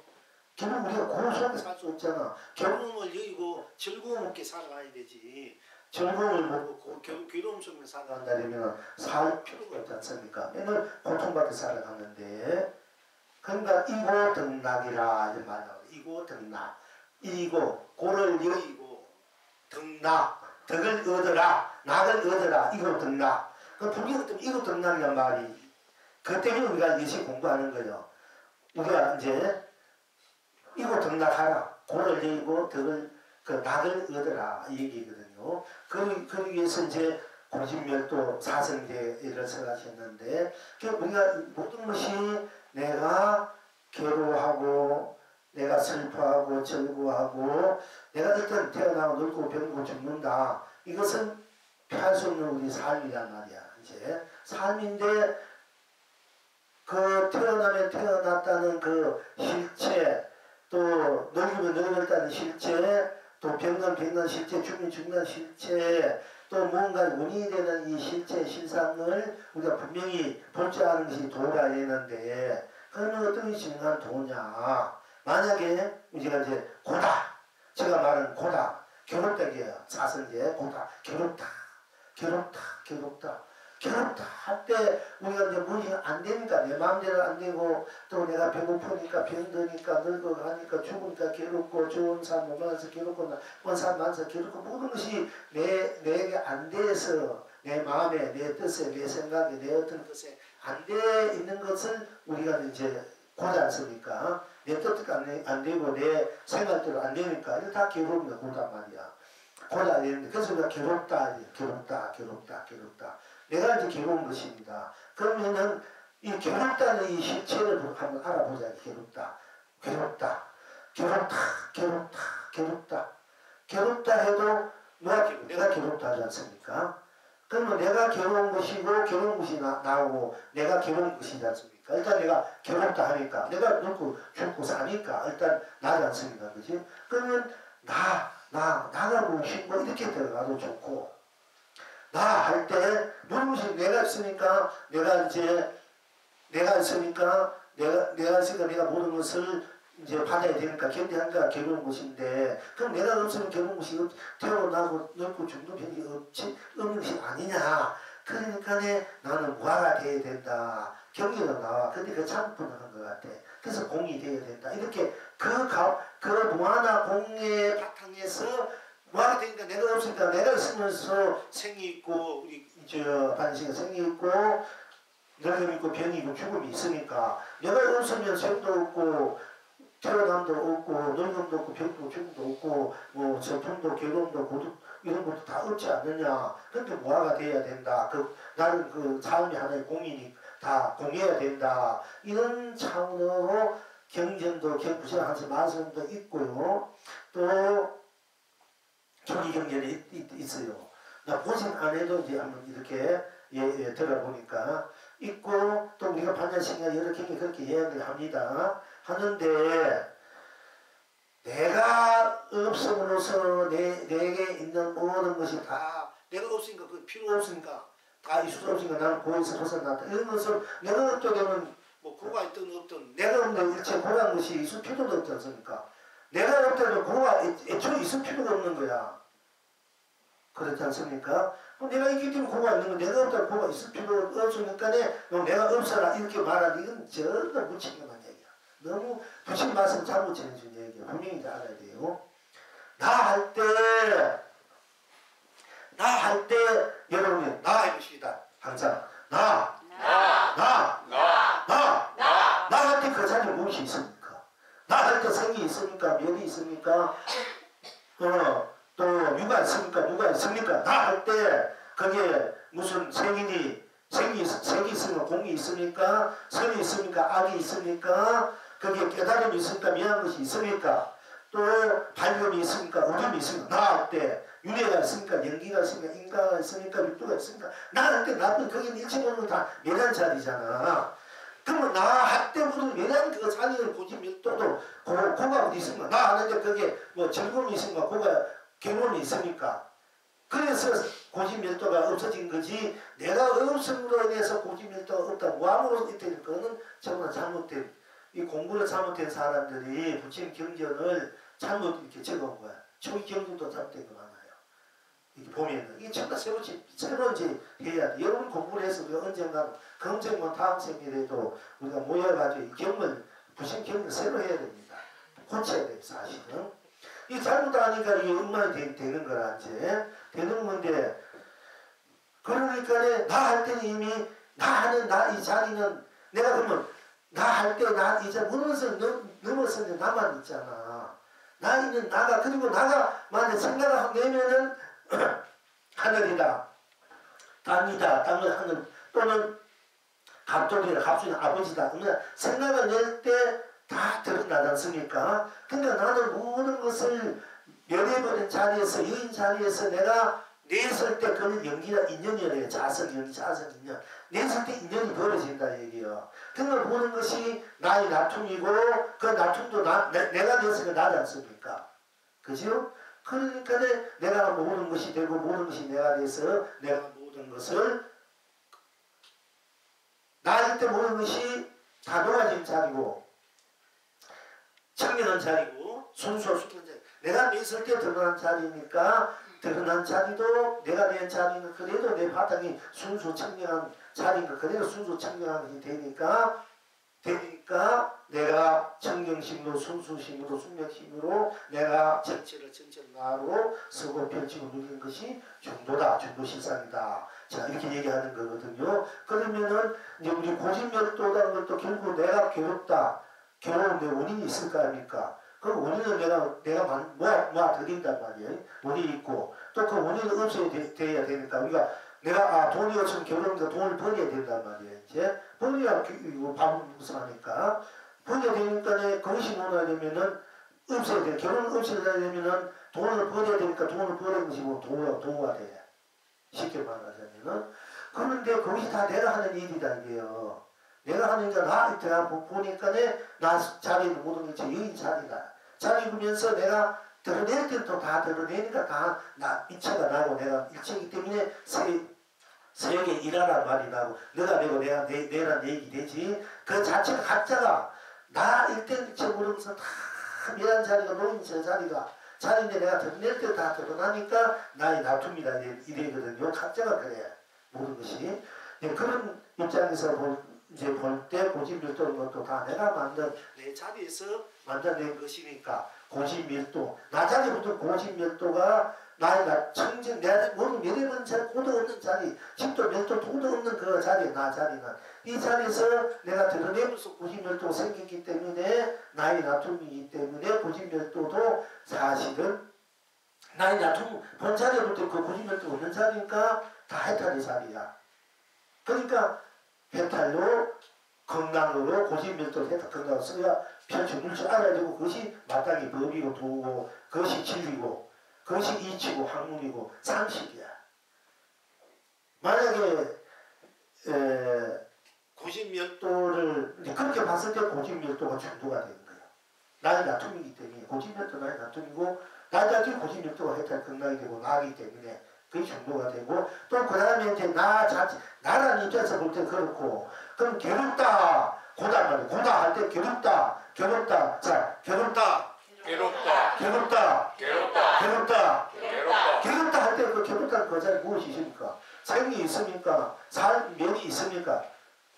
결국 우리가 고 속에 살 수 없잖아. 괴로움을 여의고 즐거움 없게 살아가야 되지. 즐거움을 먹고 괴로움 속에 살아간다면 살 필요가 없지 않습니까? 맨날 고통받게 살아가는데 그러니까 이고 등락이라 이제 말하고 이고 등락 이고 고를 여의고 등락 덕을 얻어라 낙을 얻어라 이고 등락 그 불교가 때문에 이고 등락이란 말이 그 때문에 우리가 열심히 공부하는 거예요. 우리가 이제 이고 등락하라 고를 여의고 덕을 그 낙을 얻어라 이 얘기거든요. 그러기 위해서 이제 고집멸도 사성제를 설하셨는데 우리가 모든 것이 내가 괴로워하고 내가 슬퍼하고 즐거워하고 내가 일단 태어나고 늙고 병고 죽는다. 이것은 피할 수 없는 우리 삶이란 말이야. 이제 삶인데 그 태어났다는 그 실체 또 늙으면 늙었다는 실체 또 병든 실체 죽는 실체 또 뭔가 원인이 되는 이 실체 실상을 우리가 분명히 볼 줄 아는 것이 도라 했는데 그러면 어떤 것이 중요한 도냐. 만약에 우리가 이제 고다. 제가 말하는 고다. 괴롭다기예요. 사성제 고다. 괴롭다 할 때 우리가 이제 무엇이 안 되니까 내 마음대로 안 되고 또 내가 배고프니까 병드니까 늙어가니까 죽으니까 괴롭고 좋은 사람 못 만나서 괴롭고 본 사람 만나서 괴롭고 모든 것이 내게 안 돼서 내 마음에 내 뜻에 내 생각에 내 어떤 것에 안 돼 있는 것을 우리가 이제 고지 않습니까? 내 뜻대로 안 되고 내 생각대로 안 되니까 이거 다 괴로움이다 고단 말이야. 고지 안 되는데 그래서 우리가 괴롭다. 내가 이제 괴로운 것입니다. 그러면은 이 괴롭다는 이 실체를 한번 알아보자. 괴롭다 해도 내가 괴롭다 하지 않습니까? 그러면 내가 괴로운 것이고 괴로운 것이 나오고 내가 괴로운 것이지 않습니까? 일단 내가 괴롭다 하니까 내가 늙고 죽고 사니까 일단 나지 않습니까? 그지? 그러면 나가 무엇이고 이렇게 들어가도 좋고 나 할 때 무엇이 내가 있으니까 내가 이제 내가 있으니까 내가 모든 것을 이제 받아야 되니까 견디하니까 괴로운 것인데, 그럼 내가 없으면 괴로운 것이 태어나고 늙고 죽는 병이 없는 것이 아니냐. 그러니까 나는 무화가 돼야 된다. 경기가 나와. 근데 그 참분을 한 것 같아. 그래서 공이 돼야 된다. 이렇게 그 무화나 공의 바탕에서 무화가 되니까 내가 없으니까 내가 있으면서 생이 있고 우리 반시가 생이 있고 늙음이 있고 병이 있고 죽음이 있으니까, 내가 없으면 생도 없고 태어남도 없고 늙음도 없고 병도 죽음도 없고 뭐 슬픔도 괴로움도 고독 이런 것도 다 없지 않느냐. 그런데 무화가 돼야 된다. 나는 그 삶이 하나의 공이니 다 공해야 된다. 이런 차원으로 경전도 부실하면서 말씀도 있고요. 또 조기 경전이 있어요. 나 보신 안에도 이제 한번 이렇게 들어보니까 있고, 또 우리가 반야신가 여러 경이 그렇게 이야기를 합니다. 하는데 내가 없음으로써 내게 있는 모든 것이 다 내가 없으니까 그 필요 없으니까 다 있을 수 없으니까 나는 고에서 벗어났다. 이런 것을 내가 없게 되면 뭐 고가 있든 없든 내가 없는 일체 고라는 것이 있을 필요도 없지 않습니까? 내가 없다면 고가 애초에 있을 필요가 없는 거야. 그렇지 않습니까? 내가 있기 때문에 고가 있는 거, 내가 없다면 고가 있을 필요 없으니까 내가 없어라 이렇게 말하는 이건 전혀 무책임한 얘기야. 너무 부신 말씀 잘못 전해준 얘기야. 분명히 알아야 돼요. 나 할 때 여러분이 나 해보시다. 항상 나 할 때 그 자리에 무엇이 있습니까? 나 할 때 생이 있습니까? 면이 있습니까? 또 육아 있습니까? 누가 있습니까? 나 할 때 그게 무슨 색이 있으면 공이 있습니까? 선이 있습니까? 악이 있습니까? 그게 깨달음이 있습니까? 미안한 것이 있습니까? 또 밝음이 있습니까? 어둠이 있습니까? 나 할 때 윤회가 있습니까? 연기가 있습니까? 인가가 있습니까? 육도가 있습니까? 나 할 때 나쁜 거기는 일체 모르는 거 다 멸한 자리잖아. 그러면 나 할 때 무슨 멸한 그 자리를 고지 밀도도 고가 어디 있습니까? 나 하는데 그게 뭐 즐거움이 있습니까? 고가 괴로움이 있습니까? 그래서 고지밀도가 없어진 거지, 내가 없음으로 인해서 고지밀도가 없다. 무함으로 있다는 거는 정말 잘못된, 이 공부를 잘못된 사람들이 부처님 경전을 잘못 이렇게 적어온 거야. 초기 경전도 잘못된 거 많아요. 이렇게 보면은 이게 전부 새로 이제 해야 돼. 여러분 공부를 해서 우리가 언젠가 검정만 다음 생일에도 우리가 모여가지고 이 경을 부처님 경을 새로 해야 됩니다. 고쳐야 돼요, 사실은. 이 잘못하니까 이게 엉망이 되는 거라, 이제. 되는 건데, 그러니까 나 할 때는 이미, 나 하는 이 자리는, 내가 그러면, 나 할 때, 이제 무엇을 넘어서는 나만 있잖아. 나 있는 나가, 그리고 나가, 만약 생각을 하면은, 하늘이다, 땅이다, 땅을 하늘, 또는 갑돌이다, 갑순이다, 아버지다. 그러면 생각을 낼 때, 다 드러나지 않습니까? 그러니까 나는 모든 것을 멸해버린 자리에서, 여인 자리에서 내가 냈을 때 그는 연기가 인연이래요. 자석 연기, 자석 인연. 냈을 때 인연이 벌어진다 얘기예요. 그러니까 모든 것이 나의 나툼이고, 그 나툼도 내가 냈으니까 나지 않습니까? 그죠? 그러니까 내가 모든 것이 되고, 모든 것이 내가 돼서 내가 모든 것을 나일 때 모든 것이 다 녹아진 자리고, 청명한 자리고, 순수한 자리. 내가 냈을 때 드러난 자리니까, 드러난 자리도 내가 낸 자리는 그래도 내 바탕이 순수 청명한 자리니까, 그래도 순수 청명한 것이 되니까 내가 청정심으로, 순수심으로, 숙명심으로 내가 전체를 나로 서고 펼치고 누리는 것이 중도다, 중도실상이다. 자, 이렇게 얘기하는 거거든요. 그러면은 이제 우리 고진멸도라는 것도 결국 내가 괴롭다, 괴로운 데 원인이 있을 거 아닙니까? 그 원인은 내가 모아드린단 말이에요. 원인이 있고, 또 그 원인은 없어야 돼야 되니까, 우리가 내가, 돈이 없으면 괴로우니까 돈을 버려야 된단 말이에요. 이제, 버려야 밥을 무서하니까. 버려야 되니까, 그것이 뭐냐 되면은, 없어야 돼. 결혼을 없어야 되면은, 돈을 버려야 되니까, 돈을 버리는 것이 뭐 도구가 돼. 쉽게 말하자면은. 그런데 그것이 다 내가 하는 일이다, 이게요. 내가 하니까 내가 보니까 나 자리는 모든 것이 여인 자리다. 자리 보면서 내가 드러낼 때는 또 다 드러내니까 다 이체가 나고, 내가 일체이기 때문에 세게 일하란 말이 나고 너가 내고 내란 얘기 되지. 그 자체가 각자가 나 일대일적으로서 다 미란 자리가 노인 저 자리인데 내가 낼 때 다 드러나니까 나의 다툼이다 이래거든요. 각자가 그래 모든 것이. 그런 입장에서 볼 때 고집밀도는 것도 다 내가 만든 내 자리에서 만들어낸 것이니까 고집밀도 나 자리부터 고집밀도가 나의 청정 내가 모든 몇번 고도 없는 자리 집도 밀도 도도 없는 그 자리 나 자리는 이 자리에서 내가 드러내면서 고집밀도가 생겼기 때문에 나의 다툼이기 때문에 고집밀도도 사실은 나의 다툼 본 자리부터 그 고집밀도가 없는 자리니까 다 해탈의 자리야. 그러니까 해탈로 건강으로 고집밀도를 해탈 건강으로 써야 펼쳐물 줄 알아야 되고 그것이 마땅히 법이고 도고 그것이 진리고 그것이 이치고 학문이고 상식이야. 만약에 고집밀도를 그렇게 봤을 때 고집밀도가 중도가 되는 거예요. 나의 다툼이기 때문에 고집밀도 나의 다툼이고 나의 다툼이 고집밀도가 해탈 건강이 되고 나기 때문에 그게 중도가 되고 또 그 다음에 이제 나라는 입장에서 볼 때 그렇고 그럼 괴롭다 고다 말이야. 고다 할 때 괴롭다 자 괴롭다 할 때 그 괴롭다는 그 자리 무엇이 있습니까? 생이 있습니까? 면이 있습니까?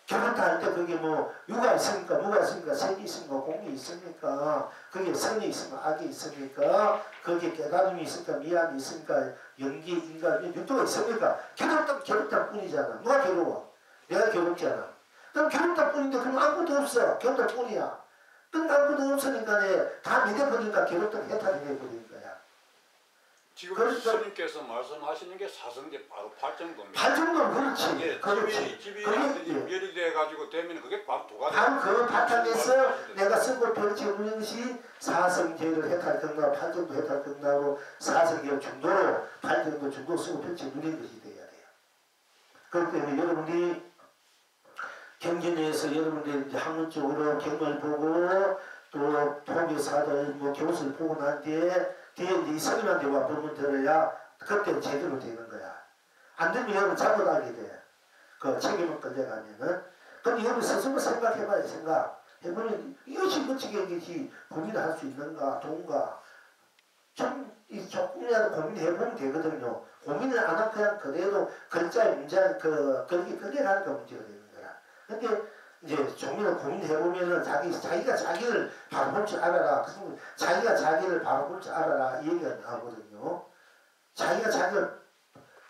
괴롭다 할 때 그게 뭐 유가 있습니까? 무가 있습니까? 색이 있습니까? 공이 있습니까? 그게 선이 있습니까? 악이 있습니까? 거기에 깨달음이 있습니까? 미안이 있습니까? 연기, 인간, 육도가 있습니까? 괴롭다 뿐이잖아. 누가 괴로워? 내가 괴롭잖아. 그럼 괴롭다 뿐인데 그럼 아무것도 없어. 괴롭다 뿐이야. 그럼 아무것도 없으니까 다 믿어버리니까 괴롭다 해탈이 돼버리는 거야. 지금 스님께서 말씀하시는 게 사성제 바로 8정도입니다. 8정도 그렇지. 예, 그렇지. 집이 멸이 돼가지고 되면 그게 바로 도가 바로 그 바탕에서 내가 쓴걸 펼쳐보는 것이 사성제를 해탈 건강 8정도 해탈 건강으로 사성제 중도로 8정도 중도 쓰고 펼쳐보는 것이 돼야 돼요. 그렇기 때문에 여러분들이 경전에서 여러분들이 학문적으로 경을 보고 또 통계사들 뭐 교수를 보고 난 뒤에 이제 이 스님한테 와 법문 들어야 그때 제대로 되는 거야. 안 되면 여러분 잘못하게 돼. 그 책임을 끌려가면은. 그럼 여러분 스스로 생각해봐야 생각해보면 이것이 어떻게 이것이 고민할 수 있는가 돈가 조금이라도 고민해보면 되거든요. 고민을 안 하고 그냥 그대로 글자의 문제 그렇게 끌려가는 게 문제가 되는 거야. 근데 이제 종이를 고민해보면은 자기가 자기를 바라볼 줄 알아라. 자기가 자기를 바라볼 줄 알아라. 이 얘기가 나오거든요. 자기가 자기를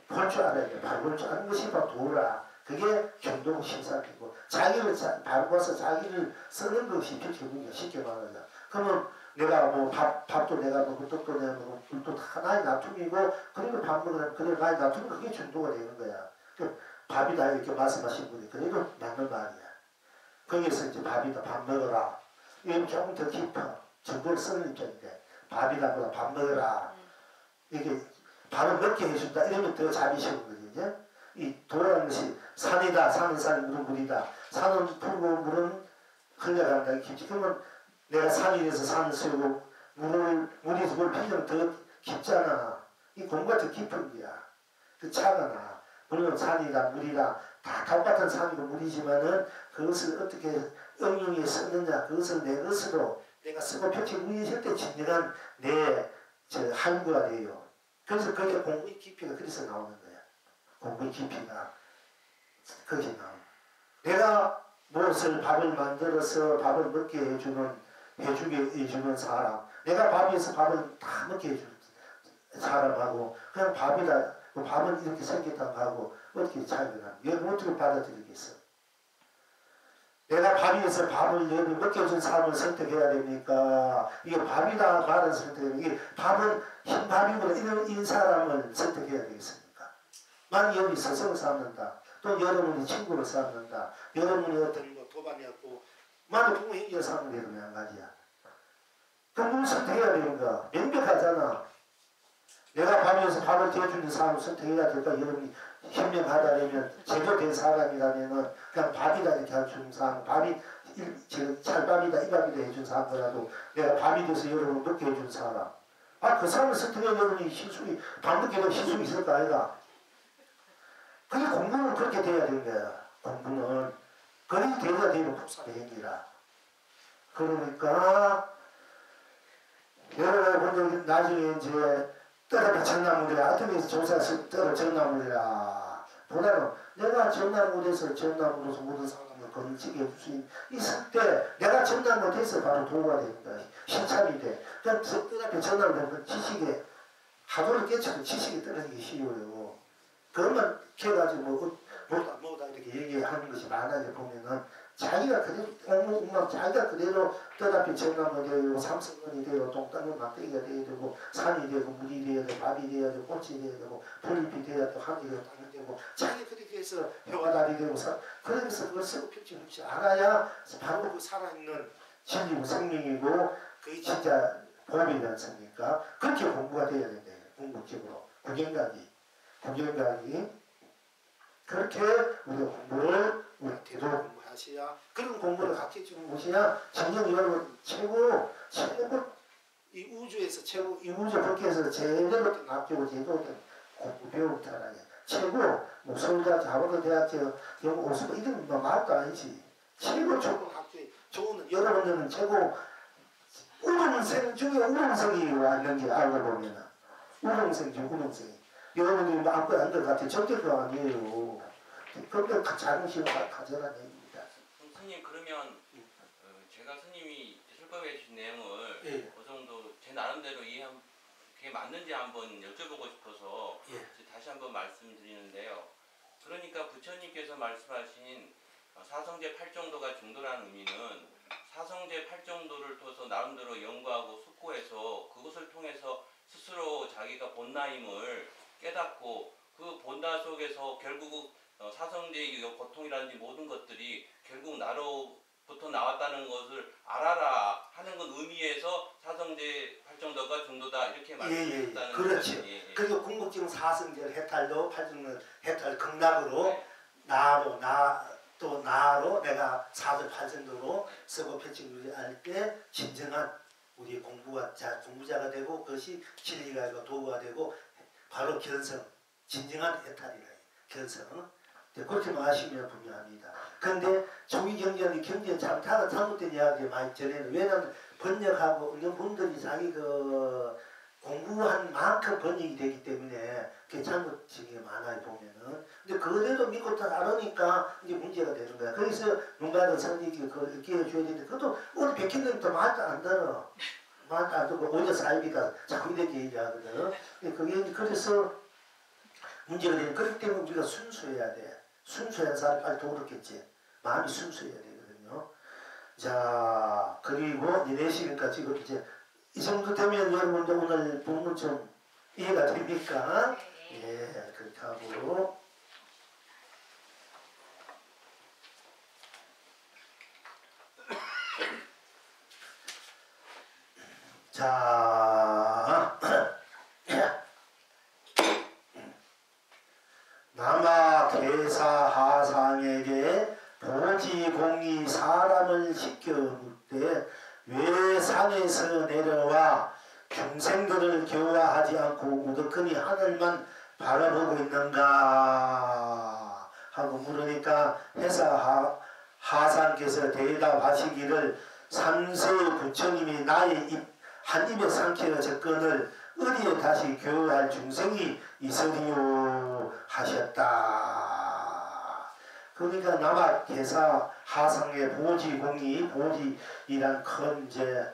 볼 줄 알아야 돼. 바라볼 줄 아는 것이 바로 도라. 그게 경동 심사이고 자기를 바라봐서 자기를 쓰는 것이 필요합니다. 쉽게 말하자. 그러면 내가 뭐 밥도 내가 먹고 떡도 내가 먹고 물도 다 나의 나툼이고 그리고 밥 먹으면 그래 나의 나툼이 그게 중도가 되는 거야. 밥이다 이렇게 말씀하신 분이 그래도 맞는 말이야. 거기에서 이제 밥이다 밥 먹어라. 이건 조금 더 깊어. 정보를 쓰는 입장인데 밥이다 밥 먹어라. 이게 밥을 먹게 해준다. 이러면 더 자비시는 거거든요. 이 도라는 것이 산이다. 산은 산이 물은 물이다. 산은 풀고 물은 흘러간다. 깊지. 그러면 내가 산이 돼서 산을 세우고 물이 물 피면 더 깊잖아. 이 공부가 더 깊은 거야. 그 차가 나. 물론 산이다 물이다 다 똑같은 산이고 물이지만은 그것을 어떻게 응용해 쓰느냐 그것을 내 것으로 내가 쓰고 펼치고 있을 때 진정한 내 한구가 돼요. 그래서 그게 공부의 깊이가 그래서 나오는 거야. 공부의 깊이가 거기 나와. 내가 무엇을 밥을 만들어서 밥을 먹게 해주게 해주는 사람 내가 밥에서 밥을 다 먹게 해주는 사람하고 그냥 밥이다 밥은 이렇게 생겼다고 하고 어떻게 차이가 나? 여러분 어떻게 받아들이겠어? 내가 밥에서 밥을 여러분 먹여준 사람을 선택해야 됩니까? 이게 밥이다 말은 선택해야 이게 밥은 흰 밥이구나 이런 사람을 선택해야 되겠습니까? 만약 여러분이 스승을 쌓는다. 또 여러분이 친구를 쌓는다. 여러분이 어떤 뭐 도반이었고 만약 부모 행위를 쌓는 데도 마찬가지야. 그럼 뭘 선택해야 되는가? 명백하잖아. 내가 밥에서 밥을 대주는 사람을 선택해야 될까? 여러분이 현명하다면 제대로 된 사람이라면 그냥 밥이다 이렇게 해주는 사람 밥이 찰밥이다 이밥이다 해준 사람이라도 내가 밥이 돼서 여러분 먹게 해준 사람 그 사람을 선택해 여러분이 희숙이 밥 먹게 되면 희숙이 있을까 아이가? 그게 공부는 그렇게 돼야 되는 거야. 공부는. 그렇게 돼야 되는 국사의 행위라. 그러니까 여러분들 나중에 이제 떠다가 전나무들이라 어떻게 조사해서 떠다 전나무들이라 보다는 내가 전나무에서 전나무로서 모든 사람을 건지게 해줄 수 있을 때 내가 전나무 돼서 바로 도구가 됩니다. 실참이 돼. 그러니까 떠다가 전나무 되면 지식에 하도를 깨쳐도 지식이 떨어지기 쉬워요. 그것만 캐가지고 뭐다 이렇게 얘기하는 것이 많아져 보면은 자기가 그대로 엉망 자기가 그대로 떠다피 전나무 되고 삼성원이 되고 동땅은 막대기가 되어야 되고 산이 되고 물이 되어야 되고 밥이 되어야 되고 꽃이 되어야 되고 풀잎이 되어야 되고 하늘이 되고 땅이 되고 자기 그렇게 해서 혀가 달이 되고 그러면서 그걸 쓰고 펼치고 알아야 바로 그 살아있는 진리고 생명이고 그게 진짜 법이지 않습니까? 그렇게 공부가 돼야 된다. 궁극적으로 구경가기 그렇게 우리가 공부를 우리 되도록 공부하셔야 그런 공부를 가르쳐주는 것이야 정녕 여러분 최고 이 우주에서 최고 이 우주 밖에서 제대로 된 학교고 제대로 된 공부 배우는 최고 뭐 서울대학교 하버드 대학교 영국 오스퍼 이런 뭐 말도 아니지 최고 좋은 학교 좋은 여러분들은 최고 우등생 중에 우등생이 왔는 게 알고 보면은 우등생 중 우등생이 여러분들이 뭐 아무것도 안 될 것 같아요. 절대 그거 아니에요. 그런데 자긍심을 가져라는 얘기입니다. 스님 그러면 제가 스님이 설법해 주신 내용을 예. 어느 정도 제 나름대로 이해한 게 맞는지 한번 여쭤보고 싶어서 예. 다시 한번 말씀드리는데요. 그러니까 부처님께서 말씀하신 사성제 8정도가 중도라는 의미는 사성제 8정도를 통해서 나름대로 연구하고 숙고해서 그것을 통해서 스스로 자기가 본나임을 깨닫고 그 본다 속에서 결국 사성제의 고통이라든지 모든 것들이 결국 나로부터 나왔다는 것을 알아라 하는 건 의미에서 사성제 8정도가 중도다 이렇게 말씀하셨다는 그렇지. 예. 그리고 궁극적인 사성제를 해탈도 8정도 해탈 극락으로 네. 나로 내가 4절 8정도로 쓰고 펼치고 할때 진정한 우리 공부자가 되고 그것이 진리가 되고 도구가 되고 바로 견성, 진정한 해탈이라 견성. 그렇게 마시면 분명합니다. 그런데 조기 경전이 경전 잘못된 이야기 많이 전해요. 왜냐하면 번역하고 있는 분들이 자기 그 공부한 만큼 번역이 되기 때문에 그게 잘못적이 많아요 보면은. 근데 그대로 믿고 다 알으니까 이제 문제가 되는 거야. 그래서 누가는 성직이 그걸 읽게 해줘야 되는데 그것도 우리 백현님도 말도 안 들어. 말도 안 듣고 오히려 사이비가 자꾸 이렇게 얘기하거든. 그게 그래서 문제가 되는 그렇기 때문에 우리가 순수해야 돼. 순수한 사람이 빨리 도르겠지. 마음이 순수해야 되거든요. 자, 그리고 이제 4시간까지 지금 이제 이 정도 되면 여러분들 오늘 본문 좀 이해가 됩니까? 예, 그렇게 하고. 자, 남아 계사 하상에게 보지공이 사람을 시켜올 때 왜 산에서 내려와 중생들을 교화하지 않고 우두커니 하늘만 바라보고 있는가 하고 물으니까 해사 하상께서 대답하시기를 삼세 부처님이 나의 한 입에 삼켜 접근을 어디에 다시 교화할 중생이 있으리요 하셨다. 그러니까 남아 계사 하상의 보지공이 보지이란 큰 이제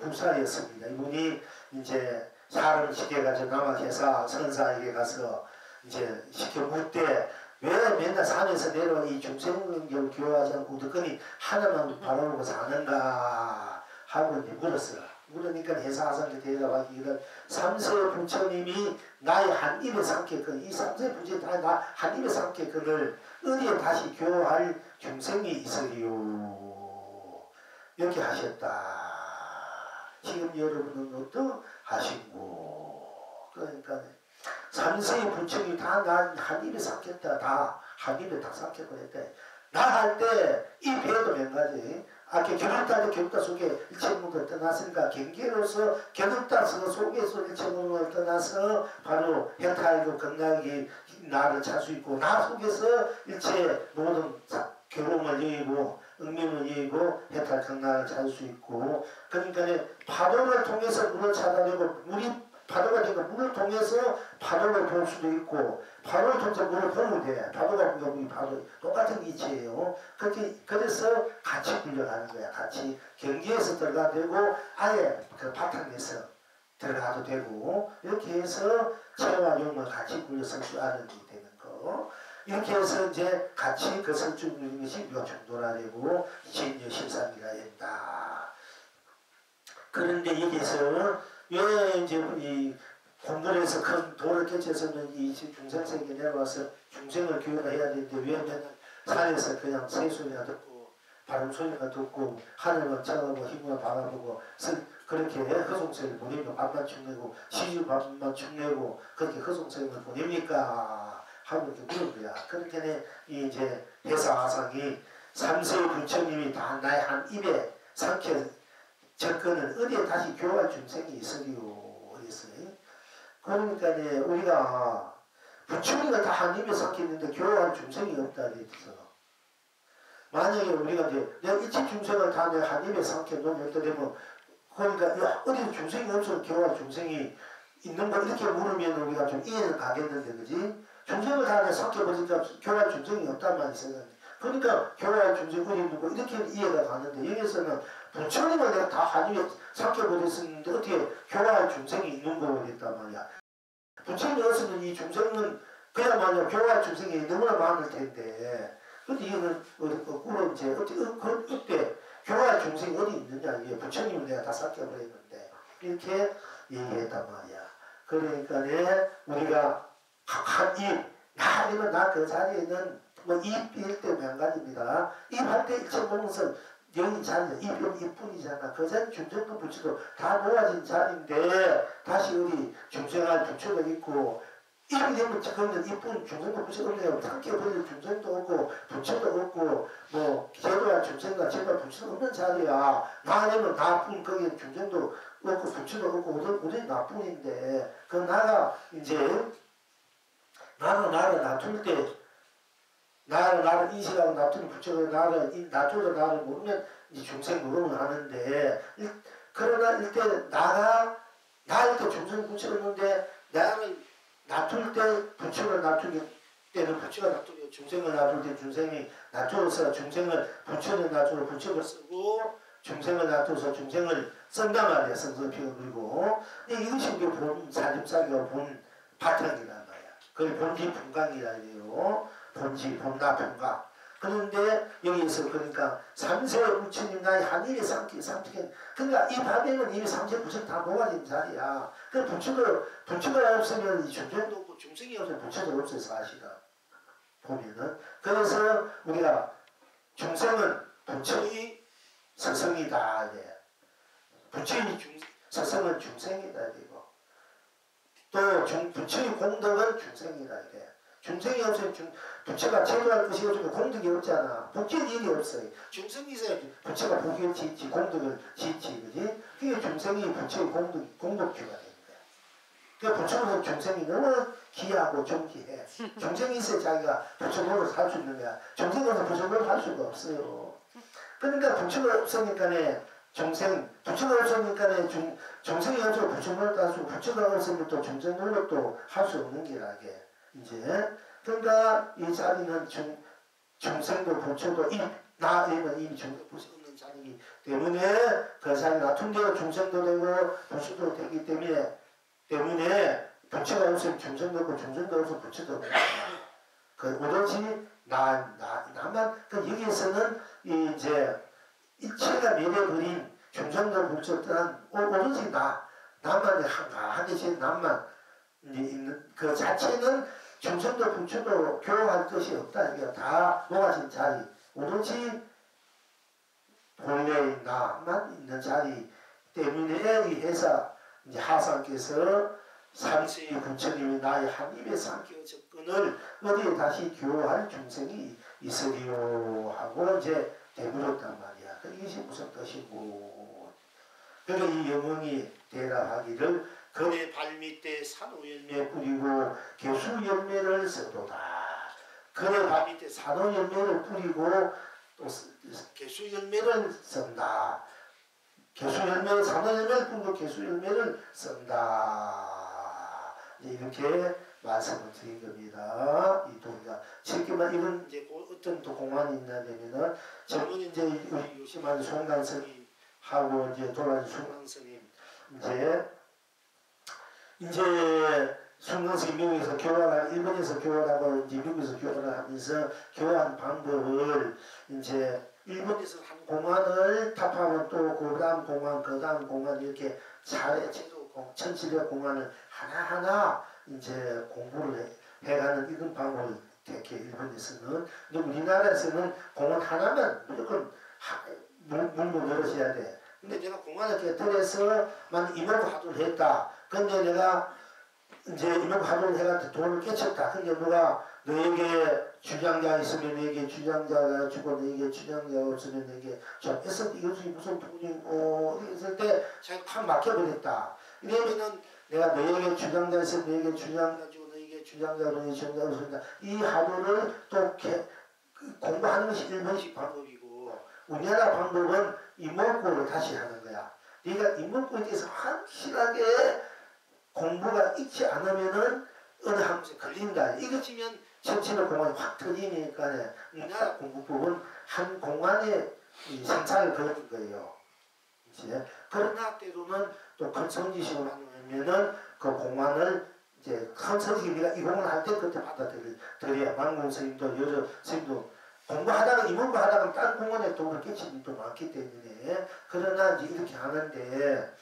국사였습니다. 이분이 이제 사람을 시켜가지고 남아 계사 선사에게 가서 이제 시켜 묻되 왜 맨날 산에서 내려와 이 중생을 교화하지 않고 우두커니 하나만 바라보고 사는가 하고 이제 물었어요. 물으니까 해사하상께 대답하기를 삼세 부처님이 나의 한 입에 삼켰건 이 삼세 부처님이 나 한 입에 삼켰건을 어디에 다시 교화할 중생이 있으리요 이렇게 하셨다. 지금 여러분은 어떠하신고 그러니까 삼세 부처님이 다 나 한 입에 삼켰다. 다 한 입에 다 삼켜버렸다. 나 할 때 이 배도 몇 가지 아까 겨둑다도 겨둑다 속에 일체문을 떠났으니까 경계로서 겨둑다 속에서 일체문을 떠나서 바로 해탈도 건강이 나를 찾을 수 있고 나 속에서 일체 모든 괴로움을 여의고 응명을 여의고 해탈 건강을 찾을 수 있고 그러니까 파도를 통해서 물을 찾아내고 물이 파도가 되니까 물을 통해서 파도를 볼 수도 있고 파도를 통해서 물을 보면 돼. 파도가 물이 파도 똑같은 이치예요. 그렇게 그래서 같이 굴려가는 거야. 같이 경기에서 들어가도 되고 아예 그 바탕에서 들어가도 되고 이렇게 해서 체와 용을 같이 굴려 성취하는 게 되는 거. 이렇게 해서 이제 같이 그 성취하는 것이 묘충도라 되고 진여 실상이라 된다. 그런데 여기서 왜 이제 이 공부를 해서 큰 도를 깨쳐서는 이 중생세계 내려와서 중생을 교육을 해야 되는데 왜냐면 산에서 그냥 새 소리가 듣고 바람 소리가 듣고 하늘만 쳐다보고 힘을 바라보고 그렇게 허송세를 보내면 밥만 축내고 시주 밥만 축내고 그렇게 허송세를 보냅니까? 하고 이렇게 물은 거야. 그렇게 이제 해사화상이 삼세 부처님이 다 나의 한 입에 삼켜 접근은 어디에 다시 교화할 중생이 있으리요. 그랬어요. 그러니까 우리가 부처님이 다 한 입에 섞였는데 교화할 중생이 없다 그랬어. 만약에 우리가 내가 이치 중생을 다 내 한 입에 섞여 놓으면 어떻게 되면 그러니까 어디 중생이 없어서 교화할 중생이 있는 거 이렇게 물으면 우리가 좀 이해는 가겠는데 그지? 중생을 다 내 섞여버리니까 교화할 중생이 없단 말이 있어요. 그러니까 교화할 중생이 어디 있는 거 이렇게 이해가 가는데 여기서는 부처님을 내가 다 한 입에 섞여버렸었는데 어떻게 교화할 중생이 있는 거고 그랬단 말이야. 부처님이 없으면 이 중생은 그야말로 교화할 중생이 너무나 많을 텐데 근데 이거는 거꾸로 이제 어때 교화할 중생이 어디 있느냐 이게 부처님을 내가 다 섞여버렸는데 이렇게 얘기했단 말이야. 그러니까 우리가 한 입 나 아니면 나 그 자리에는 뭐 입일 때 명간입니다. 입할 때 일체 보면서 여기 자리에 입은 입뿐이잖아. 그 자리 중생도 부처도 다 모아진 자리인데 다시 우리 중생할 부처가 있고 입이 되면 그러면 입뿐 중생도 부처가 없네요. 삼켜버릴 중생도 없고 부처도 없고 뭐 제도할 중생과 제도할 부처도 없는 자리야. 나 아니면 나뿐 거기에 중생도 없고 부처도 없고 우리 나뿐인데 그 나가 이제 나를 놔둘 때 나를 인식하고 놔두는 부처가 나를 놔두고 나를 모르면 이 중생 모르면 하는데 그러나 일단 나일 때 중생 부처가 있는데 나를 놔둘 때 부처를 놔두게 때는 부처가 놔두고 중생을 놔둘 때 중생이 놔두어서 중생을 부처를 놔두고 부처를 쓰고 중생을 놔두어서 중생을 쓴단 말이야. 성서피가 그리고 이것이 우리 본 살림살이가 본 바탕이란 말이야. 그걸 본지 분강이라 해요. 본지, 본나, 분가. 그런데 여기서 그러니까 삼세 부처님 나의 한 입에 삼키게 그러니까 이 밤에는 이미 삼세 부처 다 모아진 자리야. 그 부처가 없으면 이 중생도 없고 중생이 없으면 부처도 없어요 사실은. 보면은. 그래서 우리가 중생은 부처의 서성이다. 부처의 서성은 중생이다. 또 부처의 공덕은 중생이다. 중생이 없으면 부처가 제도할 것이 없으면 공덕이 없잖아. 복지할 일이 없어요. 중생이 있어야 부처가 복을 짓지 공덕을 짓지 그지? 그게 중생이 부처의 공덕주가 되는 거야. 그러니까 부처는 중생이 너무 귀하고 존귀해. 중생이 있어야 자기가 부처 노릇을 할 수 있는 거야. 중생이 없으면 부처 노릇을 할 수가 없어요. 그러니까 부처가 없으니까 부처가 없으니까 중생이 없으면 부처 노릇도 할 수 없고 부처가 없으면 또 중생 노릇도 할 수 없는 게라게. 이제 그러니까 이 자리는 중생도 부처도 나에는 이미 중생 부처 없는 자리이기 때문에 그 자리 놔둔 데가 중생도 되고 부처도 되기 때문에 부처가 없으면 중생도 없고 중생도 없으면 부처도 없고 그 오로지 나만 그 여기에서는 이제 일체가 매려버린 중생도 부처 또한 오로지 나만 한 개씩 나만 있는 그 자체는 중생도 부처도 교화할 것이 없다. 이게 다 모아진 자리. 오로지 본래의 나만 있는 자리 때문에 이 회사 이제 하상께서 삼세의 부처님이 나의 한 입에 삼켜 접근을 어디에 다시 교화할 중생이 있으리요 하고 이제 되물었단 말이야. 이것이 무슨 뜻이고. 그러니까 이 영웅이 대답하기를 그의 발밑에 산호열매 뿌리고 개수열매를 써도다. 그의 발밑에 산호열매를 뿌리고 또 개수열매를 쓴다. 개수열매, 산호열매를 뿌리고 개수열매를 쓴다. 이렇게 말씀을 드린 겁니다. 이 동자. 쉽게만 이런 이제 어떤 또 공안이 있냐면은 저는 이제 우리 유심한 송강 스님하고 이제 돌아가신 송강 스님 이제 송강 스님 미국에서 교환을 일본에서 교환하고 이제 미국에서 교환을 하면서 교환 방법을 이제 일본에서 한 공안을 답하면 또 그 다음 공안, 그 다음 공안 이렇게 차례차례로 천칠백 공안을 하나하나 이제 공부를 해가는 이런 방법을 택해 일본에서는. 근데 우리나라에서는 공안 하나만 무조건 물고 열으셔야 돼. 근데 내가 공안을 개털해서만 임하고 하도를 했다. 근데 내가 이제 임하고 하도를 해가지고 돈을 깨쳤다. 근데 누가 너에게 주장자 있으면 내게 주장자가 주고 내게 주장자가 없으면 내게 좀 했을 이것이 무슨 돈이고 했을 때 자기가 확 막혀버렸다. 이러면은 내가 너에게 주장자 있으면 내게 주장자 주고 너에게 주장자 너에게 주장자 없으니까 이 하도를 또 공부하는 것이 일본식 방법이고 우리나라 방법은 이목구를 다시 하는 거야. 네가 이목구에 대해서 확실하게 공부가 있지 않으면은 어느 한 곳에 걸린다. 이거 치면 전체의 공안이 확 터지니까 우리나라 공부법은 한 공안에 생산을 거는 거예요. 이제 그러나 때로는 또 큰 성지식을 하면은 그 공안을 이제 큰 성지식 우리가 이 공안을 할 때 그때 받아들여야 만공 스님도 여러 스님도 공부하다가 이 공부하다가 다른 공안에 도움을 끼치는 또 많기 때문에 그러나 이제 이렇게 하는데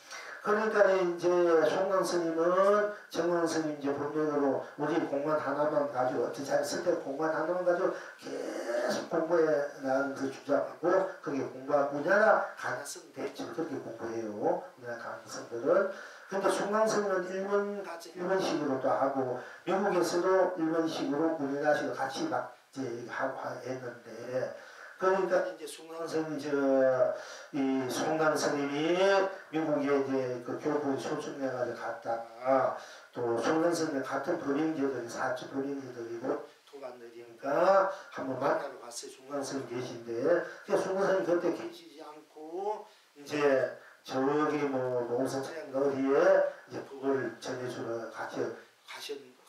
그러니까 이제 송강 스님은 정강 스님 이제 본명으로 우리 공간 하나만 가지고 어떤 잘 쓸 때 공간 하나만 가지고 계속 공부해 나가는 그 주장하고 그게 공부하고 우리나라 가능성 대체 그렇게 공부해요. 우리나라 가능성들은. 근데 송강 스님은 일본식으로도 하고 미국에서도 일본식으로 우리나라식으로 같이 막 이제 하고 했는데. 그러니까 이제 송강 스님이 이 송강 스님이 미국에 이제 그 교부 소중해가지고 갔다가 또 송강 스님 같은 불임제들이 사주 불임제들이고 토간들이니까 한번 만나러 갔어요. 송강 스님 계신데 송강 스님 그때 계시지 않고 이제 저기 뭐 농성차양 어디에 이제 법을 전해주러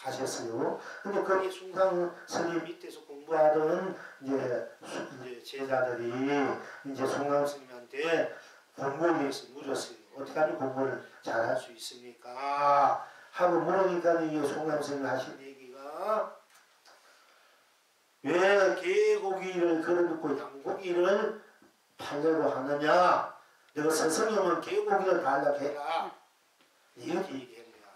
가셨어요. 근데 거기 송강 스님 밑에서 공부하던 이제 제자들이 이제 송강 스님한테 공부를 위해서 물었어요. 어떻게 하면 공부를 잘할 수 있습니까? 하고 물으니까 이 송강 스님이 하신 얘기가 왜 개고기를 걸어놓고 양고기를 팔려고 하느냐? 내가 스승이 오면 개고기를 달라고 해라. 이렇게 얘기한 거야.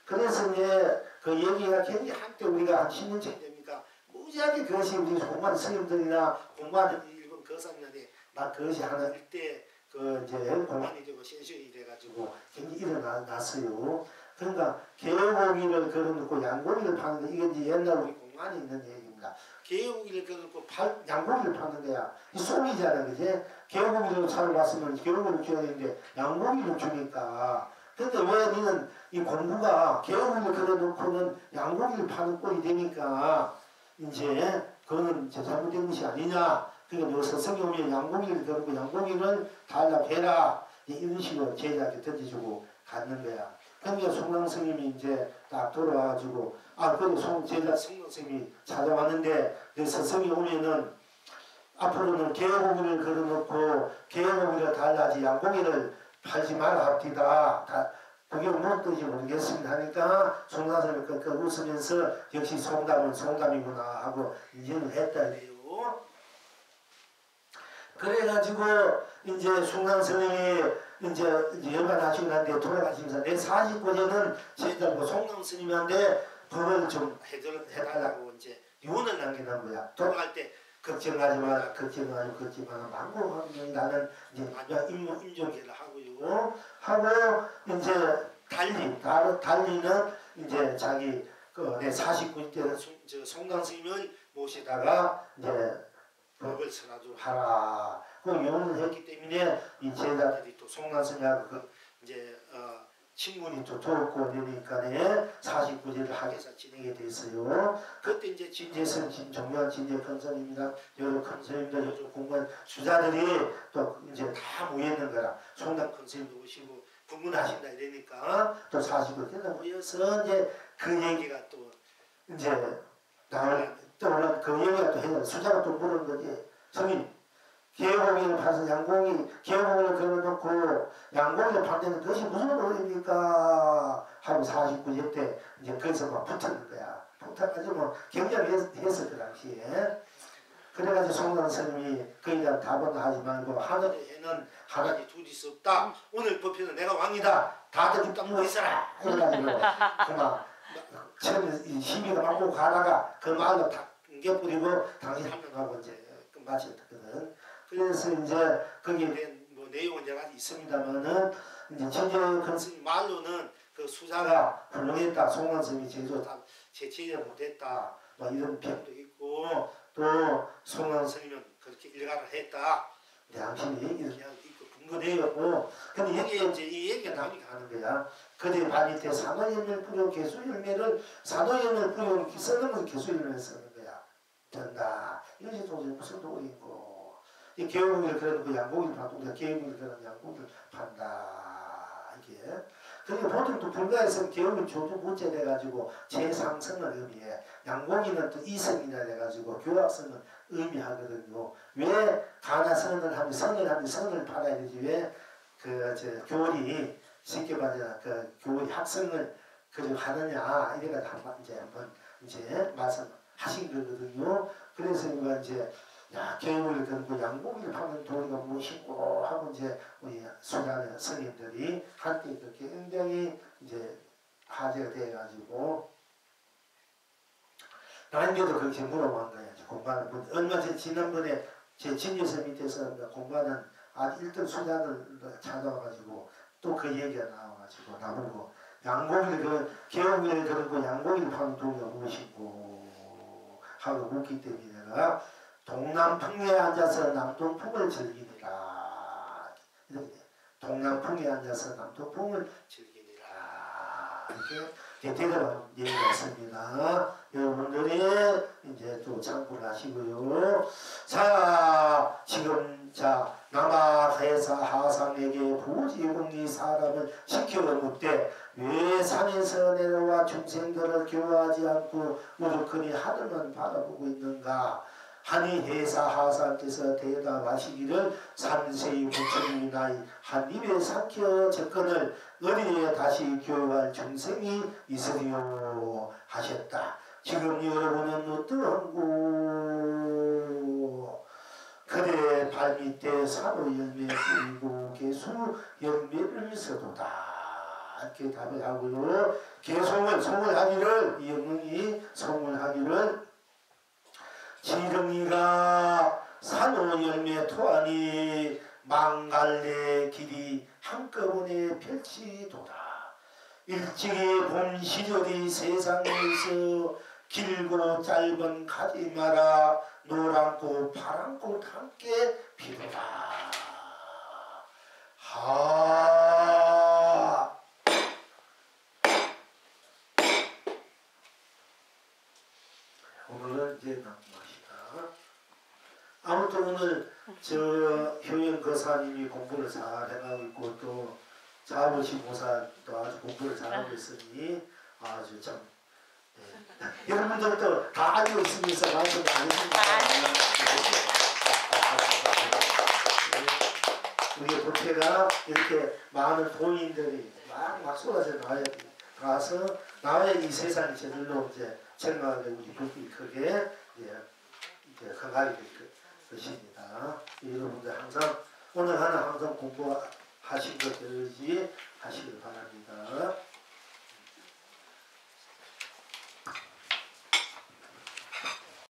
그래서 이제 그 얘기가 굉장히 한때 우리가 한 10년쯤 됩니까? 무지하게 그것이 우리 공부하는 스님들이나 공부하는 일본 거사님한테 막 그것이 하나 일대 그 이제 공안이 되고 신실이 돼가지고 굉장히 일어났어요. 그러니까 개고기를 걸어놓고 양고기를 파는 거 이게 이제 옛날 우리 공안이 있는 얘기입니다. 개고기를 걸어놓고 양고기를 파는 거야. 이 속이잖아, 그지? 개고기를 사러 갔으면 개고기를 줘야 되는데 양고기를 주니까. 근데 왜 니는 이 공부가 개고기를 걸어놓고는 양고기를 파는 꼴이 되니까 이제 그거는 잘못된 것이 아니냐. 그러니까 여기서 성경 오면 양고기를 걸고 양고기를 달라고 해라. 이런 식으로 제자한테 던져주고 갔는 거야. 그러니까 송강 스님이 이제 딱 돌아와가지고 그리고 제자 송강 스님이 찾아왔는데 내 스승이 오면은 앞으로는 개고기를 걸어놓고 개고기를 달라지 양고기를 팔지 말아 합디다. 그게 무슨 뜻인지 모르겠습니다 하니까 송강 스님이 그 웃으면서 역시 송담은 송담이구나 하고 인정을 했다 이래요. 그래가지고 이제 송강 스님이 이제 열반하시고 난데 돌아가시면서 내 49년은 제자고 송강 스님한테 법을 좀 해달라고 이제 유언을 남겨놓은 거야. 돌아갈 때 걱정하지 마라, 걱정하지 마라, 망고하면 나는 이제 마지막 임종계를 하고요. 하고 이제 달리는 이제 자기 내 49년 때는 송강 스님을 모시다가 이제 법을 설하도록 하라. 그 용을 했기 때문에 이 제자들이 또 송란스님하고 그 이제 친분이 또 좋고 그러니까 49제를 학예사 진행이 됐어요. 그때 이제 진재선, 정교한 진재 큰선입니다. 여러 큰선입니다. 요즘 공부한 수자들이 또 이제 다 모였는 거라. 송남 큰선님도 오시고 분문하신다 이러니까 또 49제가 모여서 이제 그 얘기가 또 이제 나올 또 그 얘기가 또 해요. 수자가 또 물은 거지. 성인 기회공인을 파서 양공이 기회공인을 걸어놓고 양공이를 팔때는 그것이 무슨 노래입니까 하고 49제 때 이제 거기서 막 붙었는 거야. 붙어가지고 뭐 경쟁했어 그 당시에. 그래가지고 송란 스님이 거기에 대한 답은 하지 말고 하늘에는 하나님 둘이 있 없다. 오늘 법회는 내가 왕이다. 다들 입 다물고 있어라. 이래가지고 그만 처음에 시비가 맞고 가다가 그 말로 다 옮겨버리고 당신 한 명하고 이제 끝마쳤거든. 그래서 이제 거기에 대한 뭐 내용은 제가 있습니다만은 이제 진재 큰스님 말로는 그 수자가 훌륭했다. 송란스님이 제조 제치지 못했다. 뭐 이런 평도 있고 또 송란스님은 그렇게 일가를 했다. 당신이 이런 이야기도 있고 근거되었고 근데 여기에 이제 이 얘기가 나오니까 하는 거야. 그대 반이 때 산호열매를 뿌려 개수열매를 산호열매를 뿌려 써는 개수열매를 쓰는 거야. 된다. 이것이 도대체 무슨 도리인고. 이 개고기를 그래도 양고기를 팔고 우리가 개고기를 그래도 양고기를 판다. 이게. 그러니까 보통 또 불가에서는 개고기를 조주 무죄 돼가지고 재상성을 의미해. 양고기는 또 이성이라 돼가지고 교학성을 의미하거든요. 왜 가나선을 하면 선을 팔아야 되지 왜 교리 쉽게 말하자 그 교리 학성을 하느냐 이래가지고 한번 이제 말씀하신 거거든요. 그래서 이제 야 교육을 듣고 양고기를 파는 도리가 무엇이고 하고 이제 우리 수련의 스님들이 한때 그렇게 굉장히 이제 화제가 돼가지고 나한테도 그렇게 물어본 거야. 공부하는 얼마 전에 지난번에 제 진유서 밑에서 공부하는 아주 1등 수자들 찾아와가지고 또 그 얘기가 나와가지고 나보고 양고기를 개고기를 들고 양고기를 파는 도리가 무엇이고 하고 묻기 때문에 내가 동남풍에 앉아서 남동풍을 즐기니라. 동남풍에 앉아서 남동풍을 즐기니라. 이렇게 대대로 얘기가 있습니다. 여러분들이 이제 또 참고를 하시고요. 자, 지금 남아해사 하상에게 부지공리 사람을 시켜 묻되 왜 산에서 내려와 중생들을 교화하지 않고 우르크니 하늘만 바라보고 있는가? 하니 해사 하상께서 대답하시기를 삼세의 부처님이 나이 한 입에 삼켜 접근을 어디에 다시 교육할 중생이 있으리요 하셨다. 지금 여러분은 어떠한고? 그대 발밑에 산호 열매 뿌리고 개수 열매를 써도다. 이렇게 답을 하고요. 개송을 송을하기를 이 영웅이 송을하기를 지렁이가 산호 열매 토하니 망갈래 길이 한꺼번에 펼치도다. 일찍이 봄 시절이 세상에서 길고 짧은 가지 마라. 노란 꽃 파란 꽃 함께 피도다. 하 오늘은 이제 남깁시다. 아무튼 오늘 효영 거사님이 공부를 잘 해가고 있고 또 자부시 모사도 아주 공부를 잘하고 있으니 아주 참 여러분들도 다 알고 있으면서 말씀 안 했습니다. 우리 법회가 이렇게 많은 도인들이 막 쏟아져 나와서 나와야 이 세상이 제대로 이제 정말 우리 법이 크게 이제 건강이 될 것입니다. 여러분들 항상 오늘 하나 항상 공부하신 것들이